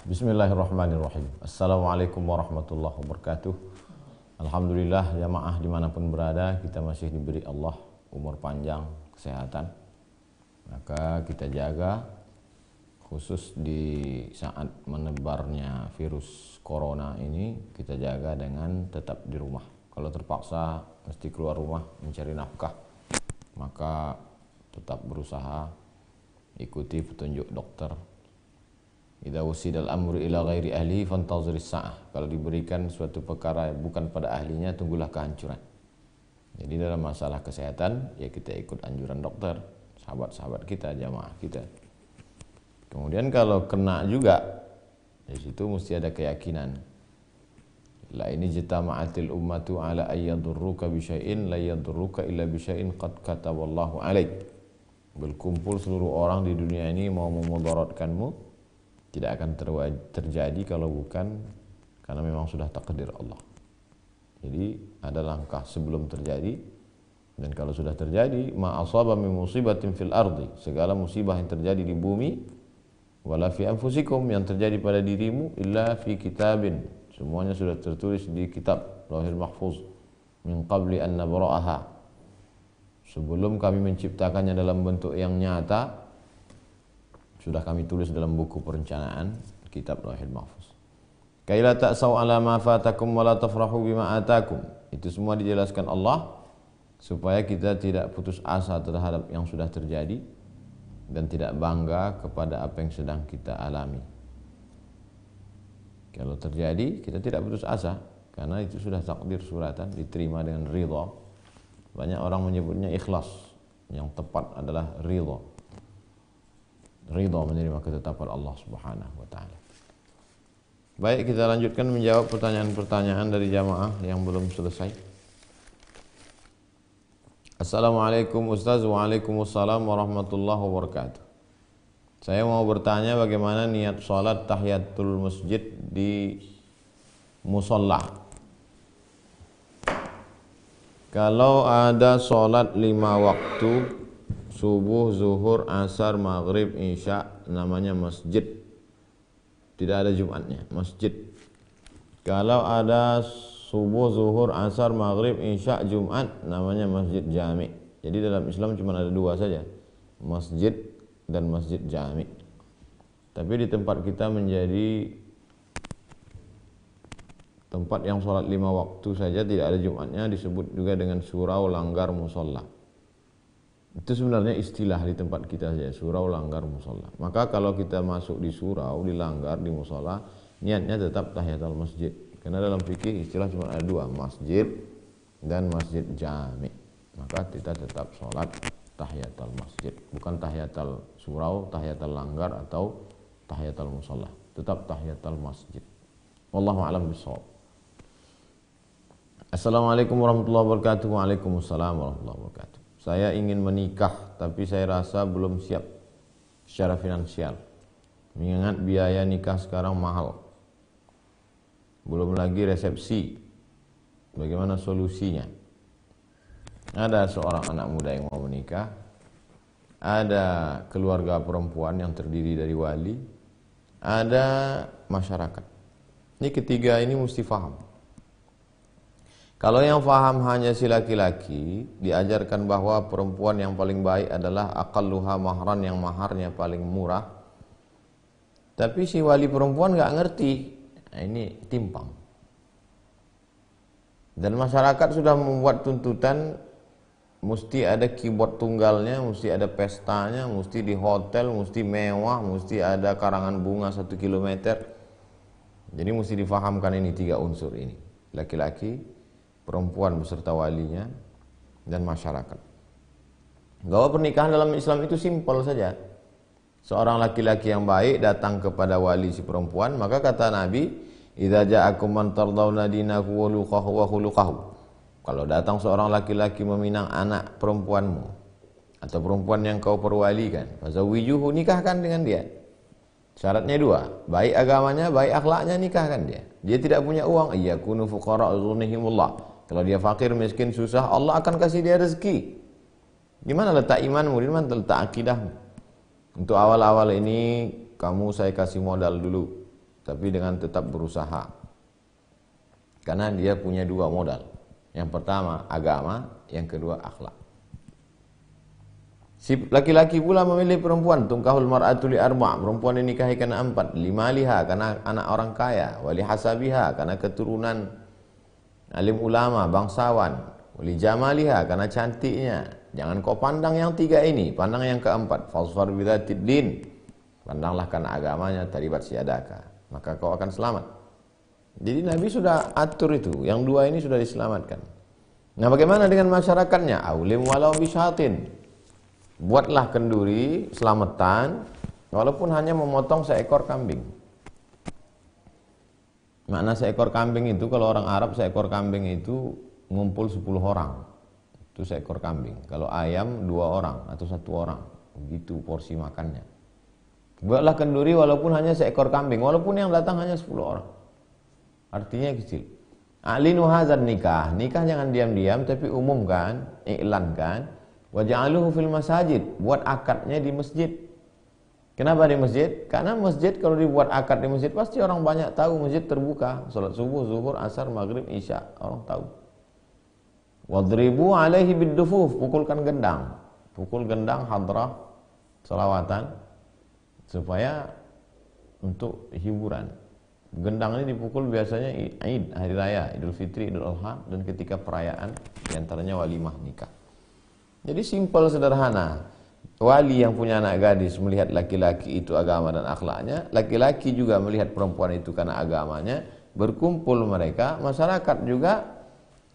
Bismillahirrahmanirrahim. Assalamualaikum warahmatullahi wabarakatuh. Alhamdulillah jamaah dimanapun berada, kita masih diberi Allah umur panjang, kesehatan. Maka kita jaga, khusus di saat menebarnya virus corona ini, kita jaga dengan tetap di rumah. Kalau terpaksa mesti keluar rumah mencari nafkah, maka tetap berusaha ikuti petunjuk dokter. Idza wusidal amru ila ghairi ahli fantaziris sa'ah. Kalau diberikan suatu perkara bukan pada ahlinya, tunggulah kehancuran. Jadi dalam masalah kesehatan, ya kita ikut anjuran dokter, sahabat-sahabat kita, jamaah kita. Kemudian kalau kena juga, di situ mesti ada keyakinan. La ini jitama'atil ummatu ala ayyadurruka bisyai'in la yadurruka illa bisyai'in qad kataballahu alaik. Berkumpul seluruh orang di dunia ini mau memudaratkanmu, tidak akan terjadi kalau bukan karena memang sudah takdir Allah. Jadi ada langkah sebelum terjadi, dan kalau sudah terjadi, ma asaba min musibatin fil ardi, segala musibah yang terjadi di bumi, wala fi anfusikum, yang terjadi pada dirimu, illa fi kitabin, semuanya sudah tertulis di kitab Lauhil Mahfuz, min qabli an nabra'aha, sebelum kami menciptakannya dalam bentuk yang nyata, sudah kami tulis dalam buku perencanaan kitab Lauhil Mahfuz. Kaila ta'sau ala ma fatakum wa la tafrahu bima atakum. Itu semua dijelaskan Allah supaya kita tidak putus asa terhadap yang sudah terjadi dan tidak bangga kepada apa yang sedang kita alami. Kalau terjadi, kita tidak putus asa karena itu sudah takdir suratan, diterima dengan ridha. Banyak orang menyebutnya ikhlas, yang tepat adalah ridha. Ridha menerima ketetapan Allah Subhanahu wa taala. Baik, kita lanjutkan menjawab pertanyaan-pertanyaan dari jamaah yang belum selesai. Assalamualaikum Ustaz. Waalaikumsalam warahmatullahi wabarakatuh. Saya mau bertanya bagaimana niat sholat tahiyatul masjid di musalla. Kalau ada sholat 5 waktu, subuh, zuhur, asar, maghrib, isya, namanya masjid. Tidak ada Jumatnya, masjid. Kalau ada subuh, zuhur, asar, maghrib, isya, Jumat, namanya masjid jami. Jadi dalam Islam cuma ada 2 saja, masjid dan masjid jami. Tapi di tempat kita menjadi tempat yang sholat 5 waktu saja, tidak ada Jumatnya, disebut juga dengan surau langgar musolla. Itu sebenarnya istilah di tempat kita saja, surau langgar musola. Maka kalau kita masuk di surau, di langgar, di musola, niatnya tetap tahiyatul masjid. Karena dalam fikih istilah cuma ada 2, masjid dan masjid jami. Maka kita tetap sholat tahiyatul masjid, bukan tahiyatul surau, tahiyatul langgar atau tahiyatul musola. Tetap tahiyatul masjid. Wallahu a'lam bishawab. Assalamualaikum warahmatullahi wabarakatuh. Waalaikumsalam warahmatullahi wabarakatuh. Saya ingin menikah, tapi saya rasa belum siap secara finansial. Mengingat biaya nikah sekarang mahal. Belum lagi resepsi. Bagaimana solusinya? Ada seorang anak muda yang mau menikah. Ada keluarga perempuan yang terdiri dari wali. Ada masyarakat. Ini ketiga ini mesti faham. Kalau yang faham hanya si laki-laki, diajarkan bahwa perempuan yang paling baik adalah aqalluha mahran, yang maharnya paling murah. Tapi si wali perempuan nggak ngerti. Nah, ini timpang. Dan masyarakat sudah membuat tuntutan, mesti ada keyboard tunggalnya, mesti ada pestanya, mesti di hotel, mesti mewah, mesti ada karangan bunga 1 kilometer. Jadi mesti difahamkan ini 3 unsur ini. Laki-laki, perempuan beserta walinya, dan masyarakat. Bahwa pernikahan dalam Islam itu simpel saja. Seorang laki-laki yang baik datang kepada wali si perempuan, maka kata Nabi, idza ja'akum man tardawna dinahu wa khuluquhu. Kalau datang seorang laki-laki meminang anak perempuanmu atau perempuan yang kau perwalikan, fazawwijuhu, nikahkan dengan dia. Syaratnya 2, baik agamanya, baik akhlaknya, nikahkan dia. Dia tidak punya uang, iyakunu fuqara aghnihimullah. Kalau dia fakir, miskin, susah, Allah akan kasih dia rezeki. Di mana letak imanmu? Di mana letak akidahmu? Untuk awal-awal ini kamu saya kasih modal dulu tapi dengan tetap berusaha. Karena dia punya dua modal. Yang pertama agama, yang kedua akhlak. Si laki-laki pula memilih perempuan, tungkahul mar'atu li arba', perempuan dinikahi karena 4, limaliha karena anak orang kaya, wali hasabiha karena keturunan alim ulama, bangsawan, wali jamaliha karena cantiknya. Jangan kau pandang yang 3 ini, pandang yang keempat, fasfar bidzatid din, pandanglah karena agamanya, taribat siadaka, maka kau akan selamat. Jadi Nabi sudah atur itu, yang 2 ini sudah diselamatkan. Nah, bagaimana dengan masyarakatnya? Aulim walau bisyatin. Buatlah kenduri selamatan walaupun hanya memotong seekor kambing. Makna seekor kambing itu, kalau orang Arab seekor kambing itu ngumpul 10 orang. Itu seekor kambing. Kalau ayam 2 orang atau 1 orang. Begitu porsi makannya. Buatlah kenduri walaupun hanya seekor kambing, walaupun yang datang hanya 10 orang. Artinya kecil. A'linu hadzal nikah. Nikah jangan diam-diam tapi umumkan, iklankan. Waja'aluhu fil masajid, buat akadnya di masjid. Kenapa di masjid? Karena masjid kalau dibuat akad di masjid pasti orang banyak tahu, masjid terbuka, salat subuh, zuhur, asar, maghrib, isya, orang tahu. Wadribu alaihi biddufuf, pukulkan gendang. Pukul gendang hadrah selawatan supaya untuk hiburan. Gendang ini dipukul biasanya Id, hari raya, Idul Fitri, Idul Adha, dan ketika perayaan diantaranya walimah nikah. Jadi simpel sederhana. Wali yang punya anak gadis melihat laki-laki itu agama dan akhlaknya, laki-laki juga melihat perempuan itu karena agamanya, berkumpul mereka, masyarakat juga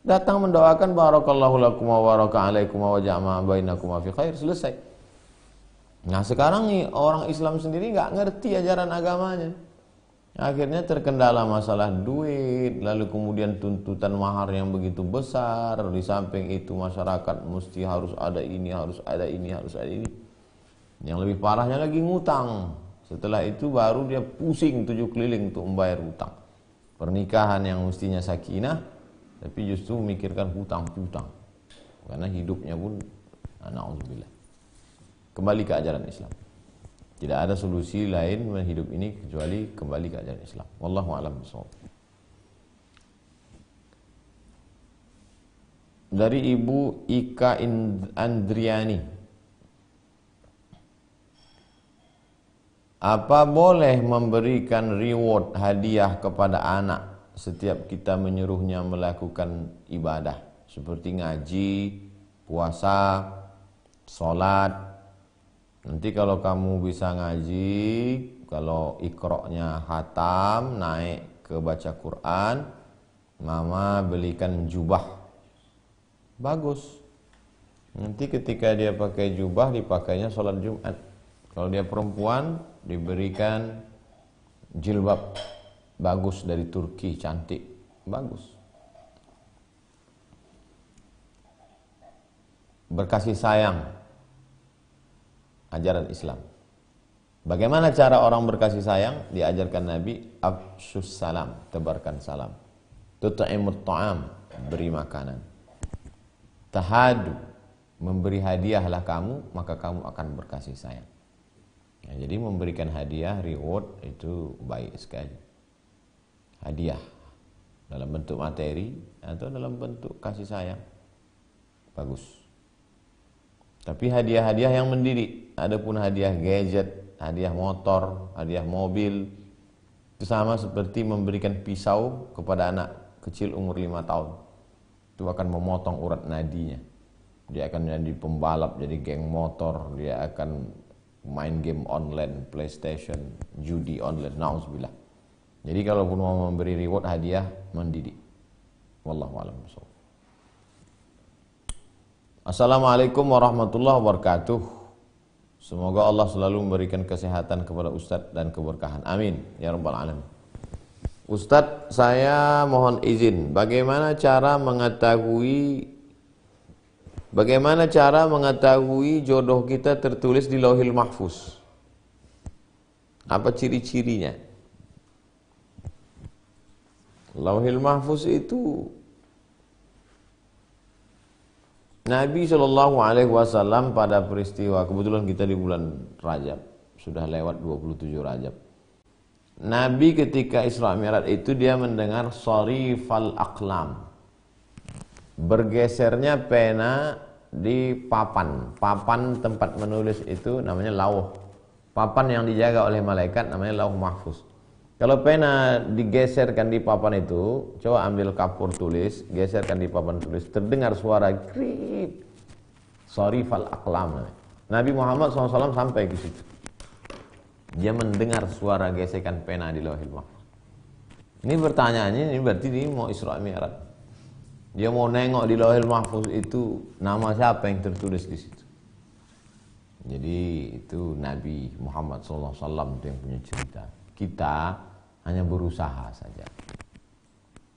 datang mendoakan barakallahu lakum wa baraka alaikum wa jama'a bainakum fi khair, selesai. Nah, sekarang nih orang Islam sendiri nggak ngerti ajaran agamanya. Akhirnya terkendala masalah duit, lalu kemudian tuntutan mahar yang begitu besar, di samping itu masyarakat mesti harus ada ini, harus ada ini, harus ada ini. Yang lebih parahnya lagi ngutang. Setelah itu baru dia pusing 7 keliling untuk membayar hutang. Pernikahan yang mestinya sakinah, tapi justru memikirkan hutang-hutang. Karena hidupnya pun na'udzubillah. Kembali ke ajaran Islam. Tidak ada solusi lain hidup ini kecuali kembali ke ajaran Islam. Wallahu a'lam bishawab. Dari Ibu Ika Andriani. Apa boleh memberikan reward hadiah kepada anak setiap kita menyuruhnya melakukan ibadah seperti ngaji, puasa, sholat? Nanti kalau kamu bisa ngaji, kalau ikroknya hatam, naik ke baca Quran, mama belikan jubah. Bagus. Nanti ketika dia pakai jubah, dipakainya sholat Jumat. Kalau dia perempuan, diberikan jilbab. Bagus dari Turki, cantik. Bagus. Berkasih sayang. Ajaran Islam. Bagaimana cara orang berkasih sayang? Diajarkan Nabi, afshus salam, tebarkan salam. Tut'imut ta'am, beri makanan. Tahadu, memberi hadiahlah kamu, maka kamu akan berkasih sayang. Ya, jadi memberikan hadiah, reward itu baik sekali. Hadiah dalam bentuk materi atau dalam bentuk kasih sayang, bagus. Tapi hadiah-hadiah yang mendidik. Adapun hadiah gadget, hadiah motor, hadiah mobil, itu sama seperti memberikan pisau kepada anak kecil umur 5 tahun. Itu akan memotong urat nadinya. Dia akan jadi pembalap, jadi geng motor, dia akan main game online, PlayStation, judi online, na'udzubillah. Jadi kalaupun mau memberi reward, hadiah mendidik. Wallahu a'lam bishawab. Assalamualaikum warahmatullahi wabarakatuh. Semoga Allah selalu memberikan kesehatan kepada Ustadz dan keberkahan. Amin ya rabbal alamin. Ustadz, saya mohon izin, bagaimana cara mengetahui jodoh kita tertulis di Lauhil Mahfuz? Apa ciri-cirinya? Lauhil Mahfuz itu Nabi SAW pada peristiwa, kebetulan kita di bulan Rajab, sudah lewat 27 Rajab. Nabi ketika Isra Mi'raj itu dia mendengar sharifal aqlam. Bergesernya pena di papan. Papan tempat menulis itu namanya lauh. Papan yang dijaga oleh malaikat namanya lauh mahfuz. Kalau pena digeserkan di papan itu, coba ambil kapur tulis, geserkan di papan tulis, terdengar suara krik. Sharifal aqlam. Nabi Muhammad SAW sampai ke situ. Dia mendengar suara gesekan pena di lauhil mahfuz. Ini pertanyaannya, ini berarti dia mau Isra Mi'raj. Dia mau nengok di lauhil mahfuz itu nama siapa yang tertulis di situ. Jadi itu Nabi Muhammad SAW itu yang punya cerita. Kita hanya berusaha saja.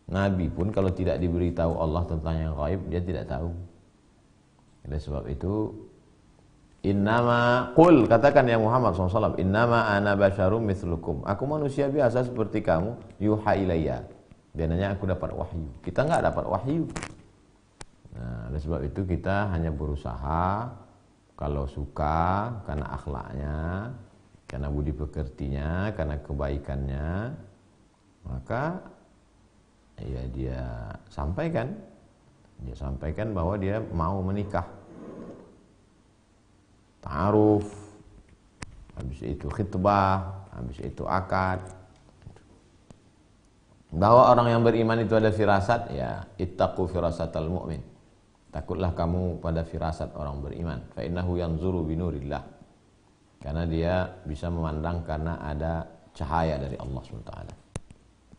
Nabi pun kalau tidak diberitahu Allah tentang yang gaib, dia tidak tahu. Oleh sebab itu, innama qul, katakan ya Muhammad SAW, innama ana basyarum mithlukum, aku manusia biasa seperti kamu, yuha ilayya, biasanya aku dapat wahyu. Kita enggak dapat wahyu. Nah, oleh sebab itu kita hanya berusaha, kalau suka karena akhlaknya, karena budi pekertinya, karena kebaikannya, maka ya dia sampaikan bahwa dia mau menikah. Ta'aruf, habis itu khitbah, habis itu akad. Bahwa orang yang beriman itu ada firasat, ya ittaqu firasatal mu'min. Takutlah kamu pada firasat orang beriman. Fa innahu yanzuru binurillah. Karena dia bisa memandang karena ada cahaya dari Allah SWT.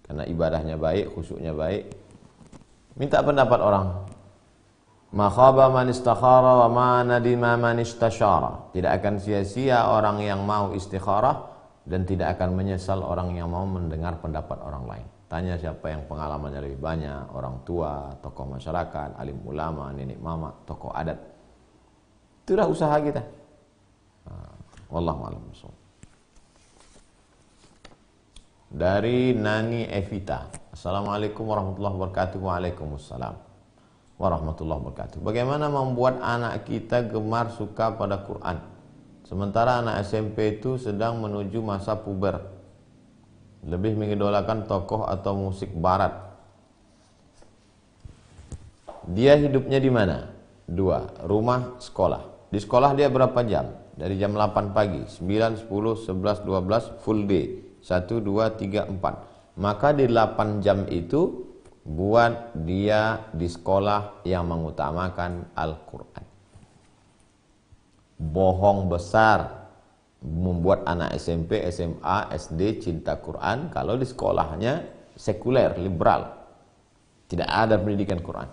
Karena ibadahnya baik, khusyuknya baik. Minta pendapat orang. Ma khaba man istakhara wa ma nadima man istashara. Tidak akan sia-sia orang yang mau istikharah dan tidak akan menyesal orang yang mau mendengar pendapat orang lain. Tanya siapa yang pengalamannya lebih banyak, orang tua, tokoh masyarakat, alim ulama, nenek mama, tokoh adat. Itulah usaha kita. Wallahu a'lam bishawab. Dari Nani Evita. Assalamualaikum warahmatullahi wabarakatuh. Waalaikumsalam warahmatullahi wabarakatuh. Bagaimana membuat anak kita gemar suka pada Quran, sementara anak SMP itu sedang menuju masa puber, lebih mengidolakan tokoh atau musik barat? Dia hidupnya di mana? 2. Rumah, sekolah. Di sekolah dia berapa jam? Dari jam 8 pagi, 9, 10, 11, 12 full day. 1, 2, 3, 4. Maka di 8 jam itu buat dia di sekolah yang mengutamakan Al-Quran. Bohong besar membuat anak SMP, SMA, SD cinta Quran kalau di sekolahnya sekuler, liberal. Tidak ada pendidikan Quran.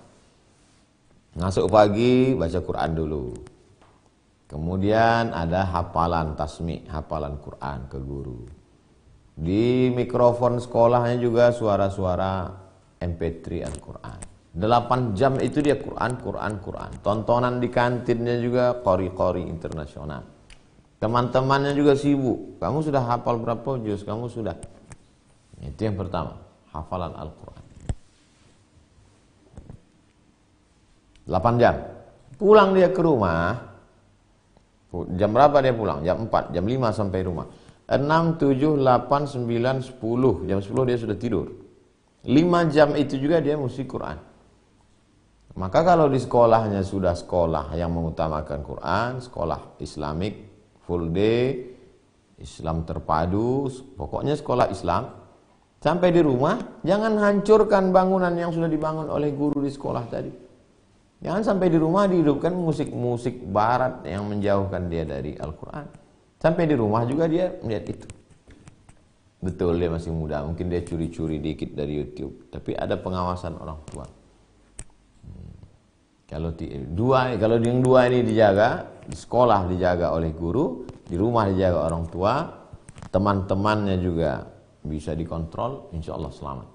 Masuk pagi baca Quran dulu. Kemudian ada hafalan tasmi', hafalan Quran ke guru. Di mikrofon sekolahnya juga suara-suara MP3 Al-Quran. 8 jam itu dia Quran. Tontonan di kantinnya juga qori-qori internasional. Teman-temannya juga sibuk. Kamu sudah hafal berapa juz? Kamu sudah. Itu yang pertama, hafalan Al-Quran. 8 jam. Pulang dia ke rumah. Jam berapa dia pulang? Jam 4, jam 5 sampai rumah. 6, 7, 8, 9, 10. Jam 10 dia sudah tidur. 5 jam itu juga dia mesti Quran. Maka kalau di sekolahnya sudah sekolah yang mengutamakan Quran, sekolah Islamik, full day, Islam terpadu, pokoknya sekolah Islam. Sampai di rumah, jangan hancurkan bangunan yang sudah dibangun oleh guru di sekolah tadi. Jangan sampai di rumah dihidupkan musik-musik barat yang menjauhkan dia dari Al-Quran. Sampai di rumah juga dia melihat itu. Betul dia masih muda, mungkin dia curi-curi dikit dari YouTube, tapi ada pengawasan orang tua. Kalau yang dua ini dijaga, di sekolah dijaga oleh guru, di rumah dijaga orang tua, teman-temannya juga bisa dikontrol, insya Allah selamat.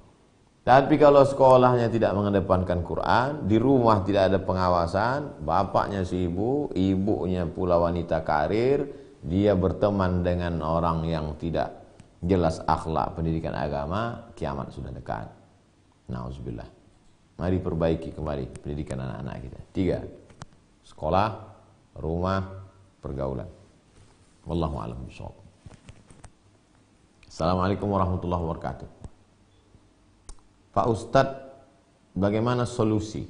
Tapi kalau sekolahnya tidak mengedepankan Quran, di rumah tidak ada pengawasan, bapaknya sibuk, ibunya pula wanita karir, dia berteman dengan orang yang tidak jelas akhlak pendidikan agama, kiamat sudah dekat. Nauzubillah. Mari perbaiki kembali pendidikan anak-anak kita. 3. Sekolah, rumah, pergaulan. Wallahu a'lam bishawab. Assalamualaikum warahmatullahi wabarakatuh. Pak Ustadz, bagaimana solusi?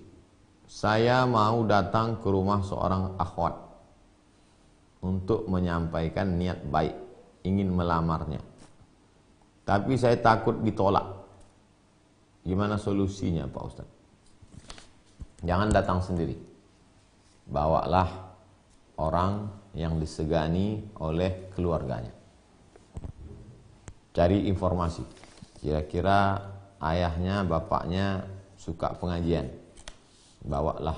Saya mau datang ke rumah seorang akhwat untuk menyampaikan niat baik, ingin melamarnya. Tapi saya takut ditolak. Gimana solusinya Pak Ustadz? Jangan datang sendiri. Bawalah orang yang disegani oleh keluarganya. Cari informasi. Kira-kira ayahnya, bapaknya suka pengajian. Bawalah,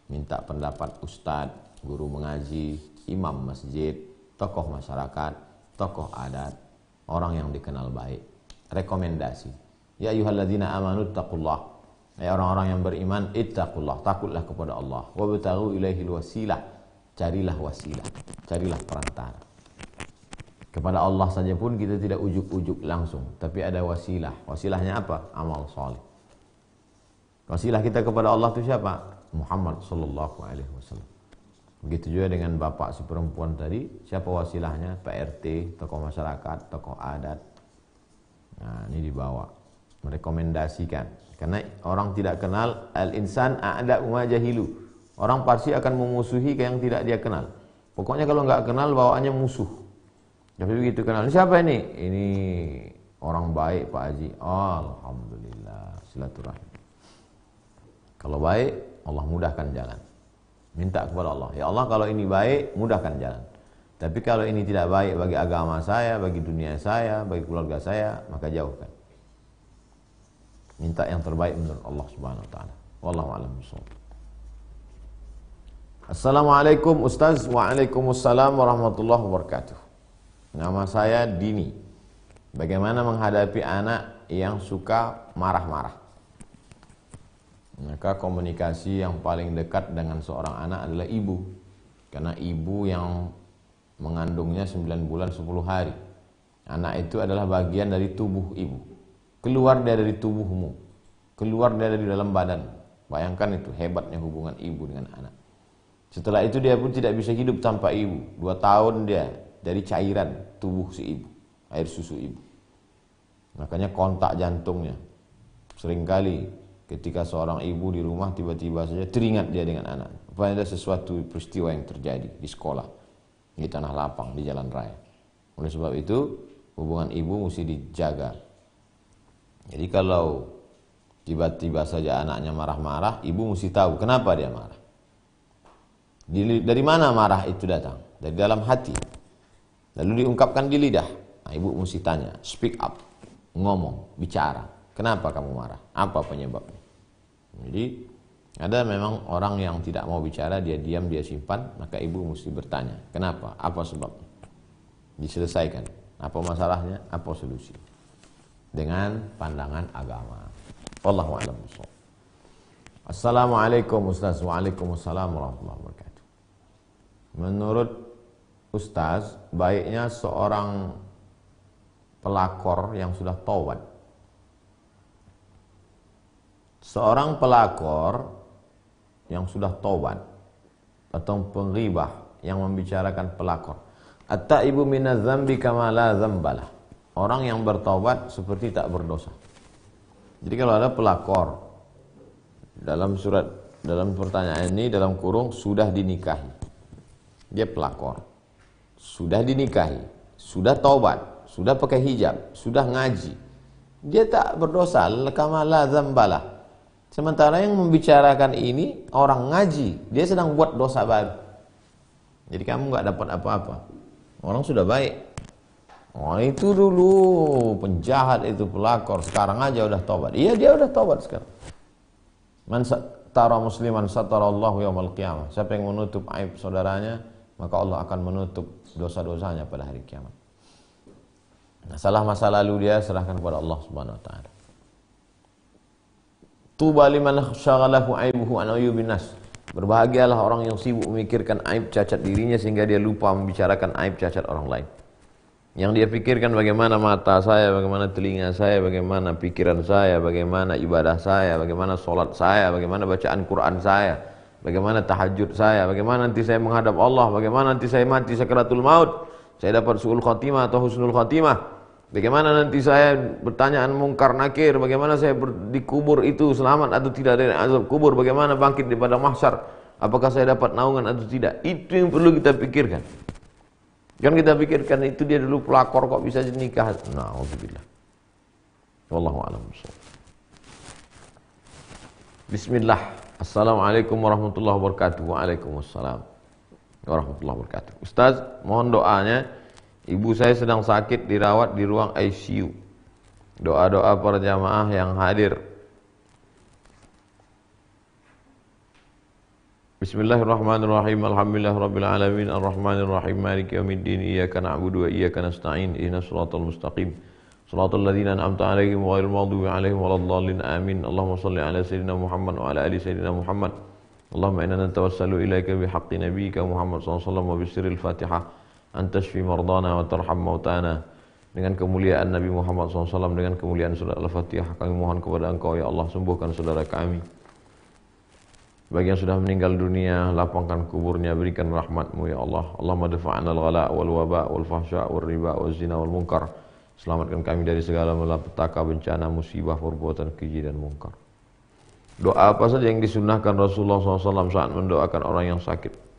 minta pendapat ustadz, guru mengaji, imam masjid, tokoh masyarakat, tokoh adat, orang yang dikenal baik. Rekomendasi. Ya ayyuhalladzina amanu taqullah. Ya orang-orang yang beriman, ittaqullah, takutlah kepada Allah. Wabtaghu ilaihil wasilah, carilah wasilah, carilah perantara. Kepada Allah saja pun kita tidak ujuk-ujuk langsung, tapi ada wasilah. Wasilahnya apa? Amal soleh. Wasilah kita kepada Allah itu siapa? Muhammad sallallahu alaihi wasallam. Begitu juga dengan bapak si perempuan tadi, siapa wasilahnya? Pak RT, tokoh masyarakat, tokoh adat. Nah, ini dibawa, merekomendasikan. Karena orang tidak kenal, al-insan a'da'u ma jahilu. Orang pasti akan memusuhi yang tidak dia kenal. Pokoknya kalau nggak kenal, bawaannya musuh. Tapi begitu kenal, ini siapa ini? Ini orang baik Pak Haji. Alhamdulillah, silaturahmi. Kalau baik, Allah mudahkan jalan. Minta kepada Allah, ya Allah kalau ini baik, mudahkan jalan. Tapi kalau ini tidak baik bagi agama saya, bagi dunia saya, bagi keluarga saya, maka jauhkan. Minta yang terbaik menurut Allah Subhanahu wa taala. Wallahu a'lam bishawab. Assalamualaikum Ustaz. Waalaikumsalam warahmatullahi wabarakatuh. Nama saya Dini. Bagaimana menghadapi anak yang suka marah-marah? Maka komunikasi yang paling dekat dengan seorang anak adalah ibu. Karena ibu yang mengandungnya 9 bulan 10 hari. Anak itu adalah bagian dari tubuh ibu. Keluar dari tubuhmu, keluar dari dalam badan. Bayangkan itu hebatnya hubungan ibu dengan anak. Setelah itu dia pun tidak bisa hidup tanpa ibu. 2 tahun dia dari cairan tubuh si ibu, air susu ibu. Makanya kontak jantungnya. Seringkali ketika seorang ibu di rumah tiba-tiba saja teringat dia dengan anak. Apalagi ada sesuatu peristiwa yang terjadi di sekolah, di tanah lapang, di jalan raya. Oleh sebab itu hubungan ibu mesti dijaga. Jadi kalau tiba-tiba saja anaknya marah-marah, ibu mesti tahu kenapa dia marah. Dari mana marah itu datang? Dari dalam hati. Lalu diungkapkan di lidah. Nah, ibu mesti tanya, speak up, ngomong, bicara. Kenapa kamu marah? Apa penyebabnya? Jadi ada memang orang yang tidak mau bicara, dia diam, dia simpan, maka ibu mesti bertanya, kenapa? Apa sebabnya? Diselesaikan. Apa masalahnya? Apa solusi? Dengan pandangan agama. Wallahu a'lam bishawab. Assalamualaikum Ustaz. Waalaikumsalam warahmatullahi wabarakatuh. Menurut Ustaz, baiknya seorang pelakor yang sudah taubat. Seorang pelakor yang sudah taubat atau penghibah yang membicarakan pelakor. At-taibu minadz dzambi kama la dzambalah. Orang yang bertaubat seperti tak berdosa. Jadi kalau ada pelakor dalam pertanyaan ini dalam kurung sudah dinikahi. Dia pelakor. Sudah dinikahi, sudah taubat, sudah pakai hijab, sudah ngaji. Dia tak berdosa, kama la dzambalah. Sementara yang membicarakan ini orang ngaji, dia sedang buat dosa baru. Jadi kamu nggak dapat apa-apa. Orang sudah baik. Oh itu dulu penjahat, itu pelakor, sekarang aja udah tobat. Iya dia udah tobat sekarang. Man satara musliman satarallahu yaumal qiyamah. Siapa yang menutup aib saudaranya, maka Allah akan menutup dosa-dosanya pada hari kiamat. Masalah masa lalu dia serahkan kepada Allah Subhanahu wa taala. Tuba liman syaghalahu aibuhu an ayubin nas. Berbahagialah orang yang sibuk memikirkan aib cacat dirinya sehingga dia lupa membicarakan aib cacat orang lain. Yang dia pikirkan bagaimana mata saya, bagaimana telinga saya, bagaimana pikiran saya, bagaimana ibadah saya, bagaimana sholat saya, bagaimana bacaan Quran saya, bagaimana tahajud saya, bagaimana nanti saya menghadap Allah, bagaimana nanti saya mati sakaratul maut, saya dapat su'ul khatimah atau husnul khatimah. Bagaimana nanti saya pertanyaan mungkar nakir, bagaimana saya dikubur itu selamat atau tidak dari azab kubur, bagaimana bangkit daripada mahsyar, apakah saya dapat naungan atau tidak. Itu yang perlu kita pikirkan. Jangan kita pikirkan itu dia dulu pelakor kok bisa nikah. Na'udzubillah. Wallahu a'lam bishawab. Bismillah. Assalamualaikum warahmatullahi wabarakatuh. Waalaikumsalam warahmatullahi wabarakatuh. Ustaz, mohon doanya. Ibu saya sedang sakit dirawat di ruang ICU. Doa-doa para jamaah yang hadir. Bismillahirrahmanirrahim. Alhamdulillahirabbil alamin arrahmanirrahim maliki yaumiddin iyyaka na'budu wa iyyaka nasta'in ihdinas siratal mustaqim siratal ladzina an'amta 'alaihim ghairil maghdubi 'alaihim waladdallin amin. Allahumma shalli ala sayyidina Muhammad wa ala ali sayyidina Muhammad. Allahumma inna natawassalu ilaika bihaqqi nabiyyika Muhammad sallallahu alaihi wasallam wa bisirril Fatihah. Antashfi mardana wa tarham mautana. Dengan kemuliaan Nabi Muhammad SAW, dengan kemuliaan surat Al-Fatihah, kami mohon kepada Engkau ya Allah, sembuhkan saudara kami. Bagi yang sudah meninggal dunia, lapangkan kuburnya, berikan rahmat-Mu ya Allah. Allahumma dafa'na al-ghala wal waba wal fahsya wal riba wal zina wal munkar. Selamatkan kami dari segala malapetaka, bencana, musibah, perbuatan keji dan munkar. Doa apa saja yang disunnahkan Rasulullah SAW saat mendoakan orang yang sakit?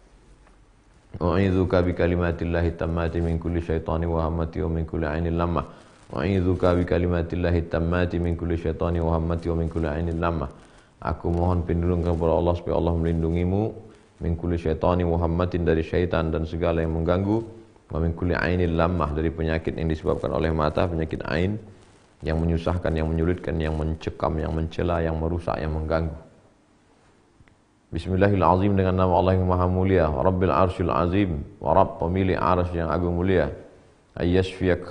A'idzuka bi kalimatillahi tammati min kulli syaitani wa hammati wa min kulli ainin lammah. A'idzuka bi kalimatillahi tammati min kulli syaitani wa hammati wa min kulli ainin lammah. Aku mohon perlindungan kepada Allah supaya Allah melindungimu min kulli syaitani wa hammatin, dari syaitan dan segala yang mengganggu, wa min kulli ainin lammah, dari penyakit yang disebabkan oleh mata, penyakit ain yang menyusahkan, yang menyulitkan, yang mencekam, yang mencela, yang merusak, yang mengganggu. Bismillahirrahmanirrahim, dengan nama Allah yang maha mulia. Rabbil arsyil azim, wa Rabb, pemilik arsy yang agung mulia. Ayyashfiyak,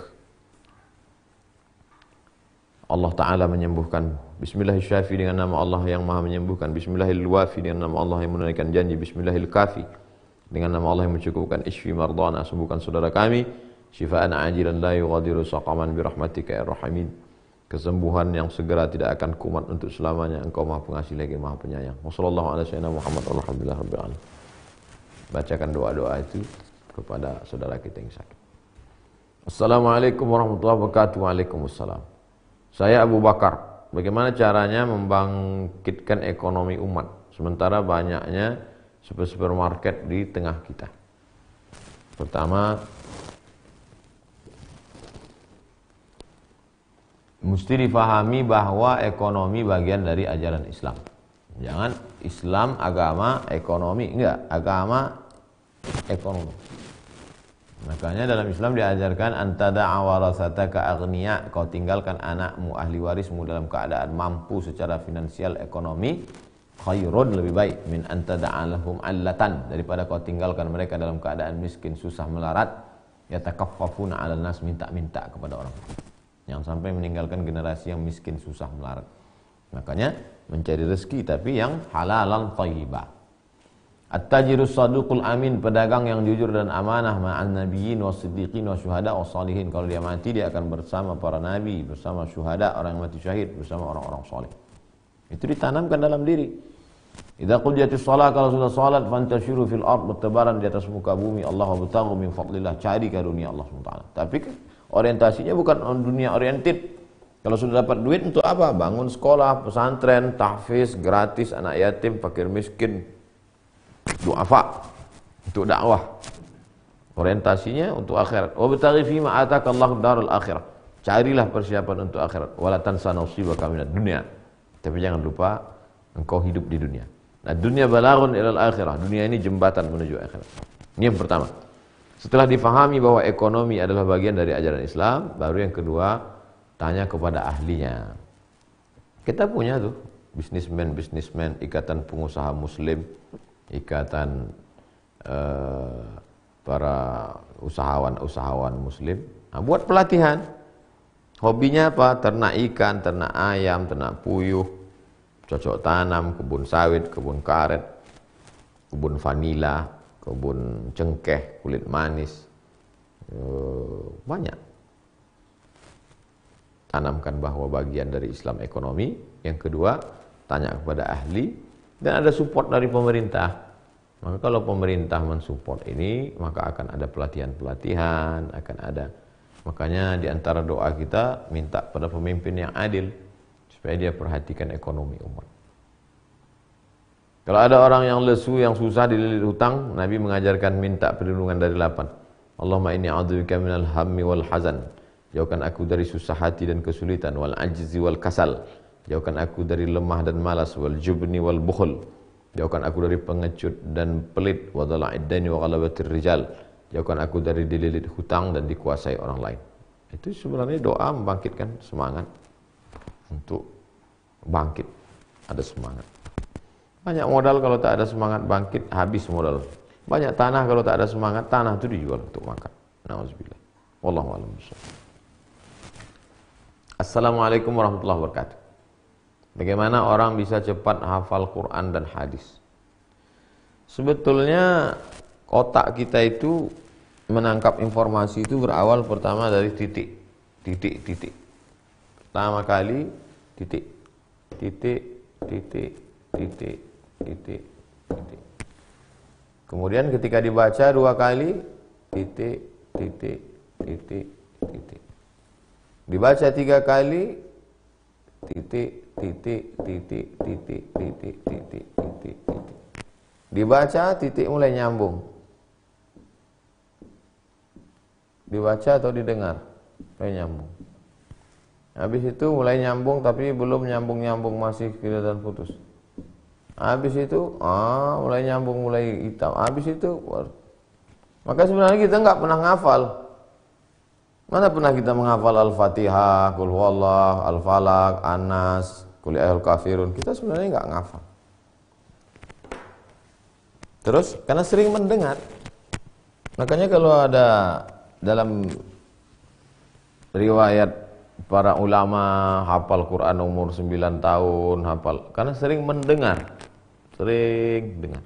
Allah Ta'ala menyembuhkan. Bismillahirrahmanirrahim, dengan nama Allah yang maha menyembuhkan. Bismillahirrahmanirrahim, dengan nama Allah yang menunaikan janji. Bismillahirrahmanirrahim, dengan nama Allah yang mencukupkan. Ishfi mardana, sembuhkan saudara kami. Syifaan ajilan la yughadiru saqaman birahmatika ya rahimin. Kesembuhan yang segera tidak akan kumat untuk selamanya. Engkau maha pengasih lagi maha penyayang. Wassallallahu ala sayyidina Muhammad alhamdulillahirabbil alamin. Bacakan doa-doa itu kepada saudara kita yang sakit. Assalamualaikum warahmatullahi wabarakatuh. Waalaikumsalam. Saya Abu Bakar. Bagaimana caranya membangkitkan ekonomi umat sementara banyaknya supermarket di tengah kita? Pertama, mesti difahami bahwa ekonomi bagian dari ajaran Islam. Jangan Islam agama ekonomi, enggak, agama ekonomi. Makanya dalam Islam diajarkan antada'a warasataka aghniya, kau tinggalkan anakmu ahli warismu dalam keadaan mampu secara finansial ekonomi, khairun, lebih baik, min antada'a lahum allatan, daripada kau tinggalkan mereka dalam keadaan miskin susah melarat, yatakaffafuna 'alan nas, minta-minta kepada orang. Yang sampai meninggalkan generasi yang miskin susah melarat. Makanya mencari rezeki tapi yang halalan thayyibah. At-tajirus saduqul amin, pedagang yang jujur dan amanah, ma'an nabiyyin was-siddiqin wasyuhada was-salihin. Kalau dia mati dia akan bersama para nabi, bersama syuhada, orang yang mati syahid, bersama orang-orang saleh. Itu ditanamkan dalam diri. Idza qudiyatis shalah, kalau sudah salat, fantashiru fil ard, bertebaran di atas muka bumi, Allah wabtaghu min fadlillah, cari karunia Allah SWT. Tapi orientasinya bukan dunia oriented. Kalau sudah dapat duit untuk apa? Bangun sekolah, pesantren, tahfiz, gratis, anak yatim, fakir miskin, du'afa, untuk dakwah. Orientasinya untuk akhirat. Wa bataghi fi ma atakallahu darul akhirah. Carilah persiapan untuk akhirat. Wala tansa nasibaka minad dunya. Tapi jangan lupa engkau hidup di dunia. Nah, dunia balaghun ilal akhirah. Dunia ini jembatan menuju akhirat. Ini yang pertama. Setelah difahami bahwa ekonomi adalah bagian dari ajaran Islam, baru yang kedua, tanya kepada ahlinya. Kita punya tuh bisnismen, ikatan pengusaha muslim, ikatan para usahawan muslim. Nah, buat pelatihan. Hobinya apa? Ternak ikan, ternak ayam, ternak puyuh, cocok tanam, kebun sawit, kebun karet, kebun vanila, kebun cengkeh, kulit manis, banyak. Tanamkan bahwa bagian dari Islam ekonomi. Yang kedua, tanya kepada ahli, dan ada support dari pemerintah. Maka kalau pemerintah mensupport ini, maka akan ada pelatihan-pelatihan, akan ada Makanya di antara doa kita minta pada pemimpin yang adil supaya dia perhatikan ekonomi umat. Kalau ada orang yang lesu, yang susah dililit hutang, Nabi mengajarkan minta perlindungan dari 8. Allahumma inni a'udzubika minal hammi wal hazan. Jauhkan aku dari susah hati dan kesulitan, wal ajzi wal kasal. Jauhkan aku dari lemah dan malas, wal jubni wal bukhul. Jauhkan aku dari pengecut dan pelit, wa dhala'id daini wa ghalabatir rijal. Jauhkan aku dari dililit hutang dan dikuasai orang lain. Itu sebenarnya doa membangkitkan semangat untuk bangkit, ada semangat. Banyak modal kalau tak ada semangat bangkit, habis modal. Banyak tanah kalau tak ada semangat, tanah itu dijual untuk makan. Nauzubillah. Wallahu a'lam bishawab. Assalamualaikum warahmatullahi wabarakatuh. Bagaimana orang bisa cepat hafal Quran dan hadis? Sebetulnya otak kita itu menangkap informasi itu berawal pertama dari titik. Pertama kali titik. Kemudian ketika dibaca 2 kali titik. Dibaca 3 kali titik. Dibaca titik mulai nyambung. Dibaca atau didengar mulai nyambung. Habis itu mulai nyambung tapi belum nyambung masih kelihatan putus. Habis itu mulai nyambung, mulai hitam. Habis itu maka sebenarnya kita nggak pernah ngafal. Mana pernah kita menghafal Al-Fatihah, Qul Huwallah, Al-Falaq, An-Nas, Qul ya ayyuhal kafirun. Kita sebenarnya nggak ngafal. Terus karena sering mendengar. Makanya kalau ada dalam riwayat para ulama hafal Quran umur 9 tahun, hafal karena sering mendengar. Sering dengar.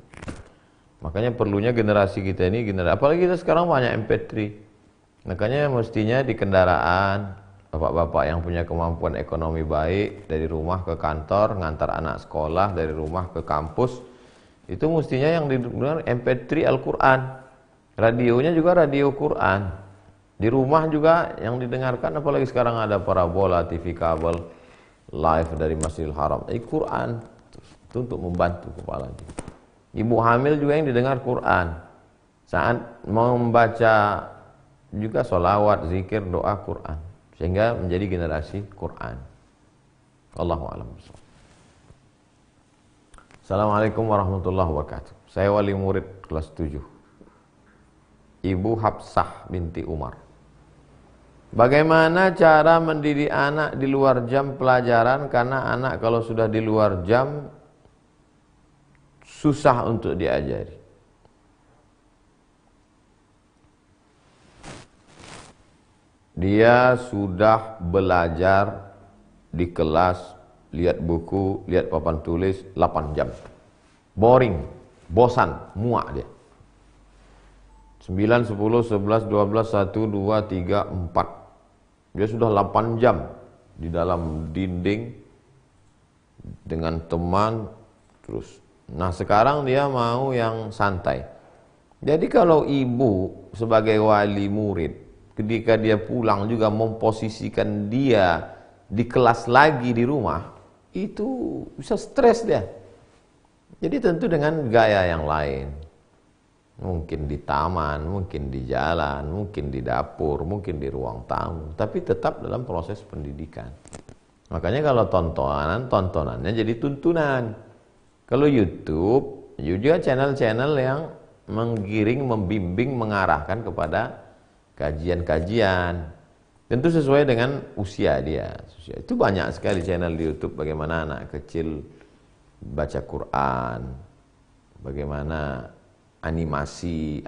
Makanya perlunya generasi kita ini, apalagi kita sekarang banyak MP3. Makanya mestinya di kendaraan, bapak-bapak yang punya kemampuan ekonomi baik, dari rumah ke kantor, ngantar anak sekolah, dari rumah ke kampus, itu mestinya yang didengar MP3 Al-Quran. Radionya juga radio Quran. Di rumah juga yang didengarkan, apalagi sekarang ada parabola, TV kabel, live dari Masjidil Haram. Quran, itu untuk membantu kepala kita. Ibu hamil juga yang didengar Quran. Saat mau membaca juga sholawat, zikir, doa Quran. Sehingga menjadi generasi Quran. Allahu a'lam. Assalamualaikum warahmatullahi wabarakatuh. Saya wali murid kelas 7. Ibu Hafsah binti Umar. Bagaimana cara mendidik anak di luar jam pelajaran? Karena anak kalau sudah di luar jam susah untuk diajari. Dia sudah belajar di kelas, lihat buku, lihat papan tulis 8 jam. Boring, bosan, muak dia. 9, 10, 11, 12, 1, 2, 3, 4. Dia sudah 8 jam di dalam dinding dengan teman terus. Nah, sekarang dia mau yang santai. Jadi kalau ibu sebagai wali murid ketika dia pulang juga memposisikan dia di kelas lagi di rumah, itu bisa stres dia. Jadi tentu dengan gaya yang lain. Mungkin di taman, mungkin di jalan, mungkin di dapur, mungkin di ruang tamu, tapi tetap dalam proses pendidikan. Makanya kalau tontonannya jadi tuntunan. Kalau YouTube juga channel-channel yang menggiring, membimbing, mengarahkan kepada kajian-kajian. Tentu sesuai dengan usia dia. Itu banyak sekali channel di YouTube bagaimana anak kecil baca Quran, bagaimana animasi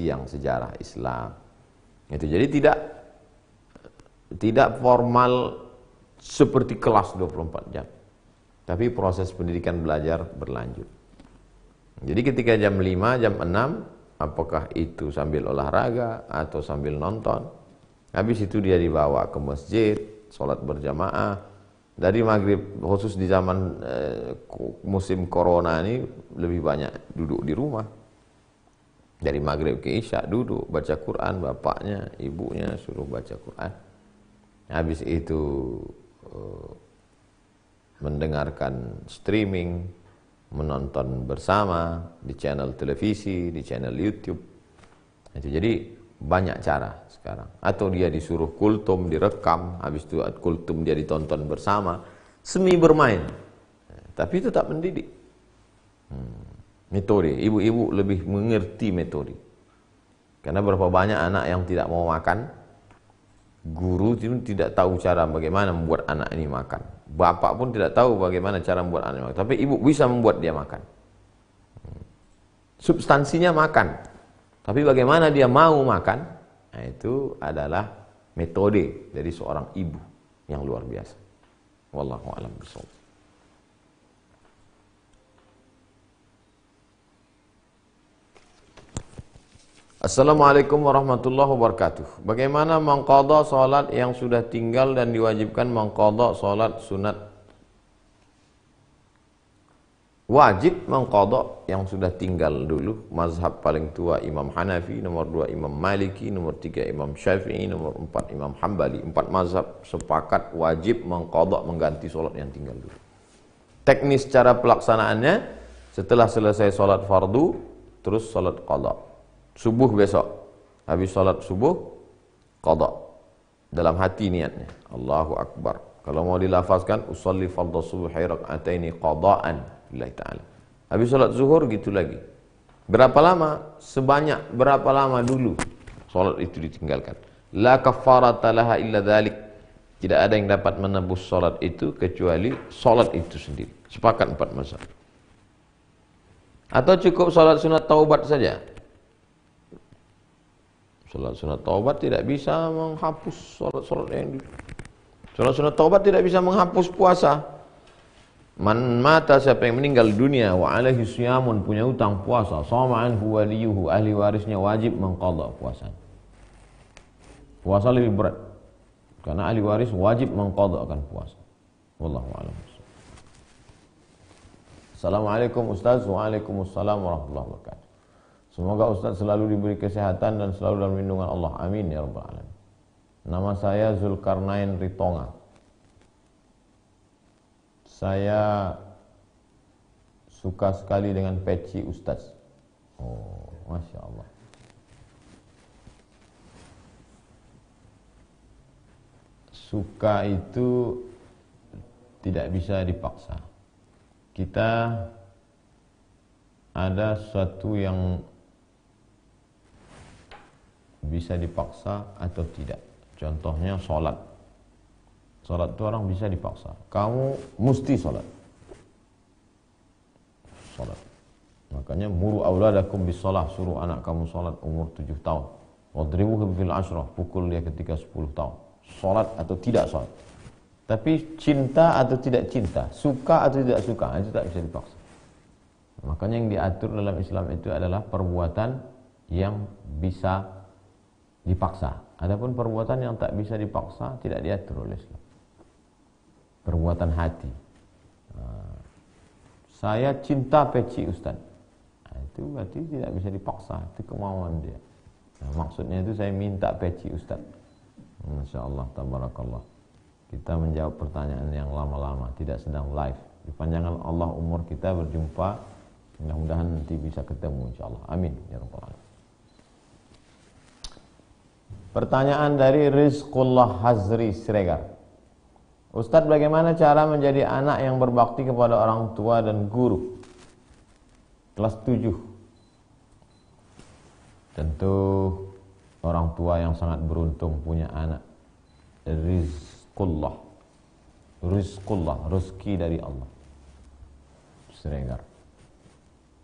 yang sejarah Islam. Itu jadi tidak formal seperti kelas 24 jam. Tapi proses pendidikan belajar berlanjut. Jadi ketika jam 5, jam 6, apakah itu sambil olahraga atau sambil nonton? Habis itu dia dibawa ke masjid, sholat berjamaah. Dari maghrib, khusus di zaman musim corona ini lebih banyak duduk di rumah. Dari maghrib ke isya duduk baca Quran, bapaknya, ibunya suruh baca Quran. Habis itu mendengarkan streaming, menonton bersama di channel televisi, di channel YouTube. Itu jadi banyak cara sekarang. Atau dia disuruh kultum, direkam, habis itu kultum dia ditonton bersama, semi bermain. Tapi itu tak mendidik. Metode, ibu-ibu lebih mengerti metode. Karena berapa banyak anak yang tidak mau makan, guru itu tidak tahu cara bagaimana membuat anak ini makan. Bapak pun tidak tahu bagaimana cara membuat anak ini makan. Tapi ibu bisa membuat dia makan. Substansinya makan. Tapi bagaimana dia mau makan, nah itu adalah metode dari seorang ibu yang luar biasa. Wallahu a'lam bishawab. Assalamualaikum warahmatullahi wabarakatuh. Bagaimana mengqadha salat yang sudah tinggal dan diwajibkan mengqadha salat sunat? Wajib mengqadha yang sudah tinggal dulu. Mazhab paling tua Imam Hanafi, nomor 2 Imam Maliki, nomor 3 Imam Syafi'i, nomor 4 Imam Hambali. 4 mazhab sepakat wajib mengqadha, mengganti salat yang tinggal dulu. Teknis cara pelaksanaannya, setelah selesai salat fardu terus salat qadha. Subuh besok, habis salat subuh, qadha. Dalam hati niatnya, Allahu Akbar. Kalau mau dilafazkan, usolli fardhu subhi raka'ataini qada'an lillahi ta'ala. Habis salat zuhur gitu lagi. Berapa lama? Sebanyak berapa lama dulu salat itu ditinggalkan. La kafarata laha illa dzalik. Tidak ada yang dapat menebus salat itu kecuali salat itu sendiri. Sepakat 4 mazhab. Atau cukup salat sunat taubat saja. Salat sunat taubat tidak bisa menghapus salat-salat yang dulu. Salat sunat taubat tidak bisa menghapus puasa. Man mata, siapa yang meninggal dunia, wa alaihi siyamun, punya utang puasa, sama anhu waliyuhu, ahli warisnya wajib mengqadha puasa. Puasa lebih berat. Karena ahli waris wajib mengqadhakan puasa. Wallahu a'lam. Assalamualaikum Ustaz. Waalaikumsalam warahmatullahi wabarakatuh. Semoga Ustaz selalu diberi kesehatan dan selalu dalam lindungan Allah. Amin ya rabbal alamin. Nama saya Zulkarnain Ritonga. Saya suka sekali dengan peci Ustaz. Oh, Masya Allah. Suka itu tidak bisa dipaksa. Kita ada sesuatu yang bisa dipaksa atau tidak. Contohnya sholat. Sholat itu orang bisa dipaksa. Kamu mesti sholat. Sholat. Makanya muru auladakum bisolah, suruh anak kamu sholat umur 7 tahun. Wadribuhum fil ashrah, pukul dia ketika 10 tahun. Sholat atau tidak sholat. Tapi cinta atau tidak cinta, suka atau tidak suka, itu tak bisa dipaksa. Makanya yang diatur dalam Islam itu adalah perbuatan yang bisa dipaksa. Adapun perbuatan yang tak bisa dipaksa tidak diatur oleh Islam. Perbuatan hati. Saya cinta peci Ustaz. Itu berarti tidak bisa dipaksa, itu kemauan dia. Maksudnya itu saya minta peci Ustaz. Masya Allah, tabarakallah. Kita menjawab pertanyaan yang lama-lama, tidak sedang live. Dipanjangkan Allah umur kita berjumpa. Mudah-mudahan nanti bisa ketemu insyaAllah. Amin ya rabbal alamin. Pertanyaan dari Rizqullah Hazri Siregar. Ustadz, bagaimana cara menjadi anak yang berbakti kepada orang tua dan guru? Kelas 7. Tentu orang tua yang sangat beruntung punya anak. Rizqullah. Rizqullah, rezeki dari Allah. Siregar.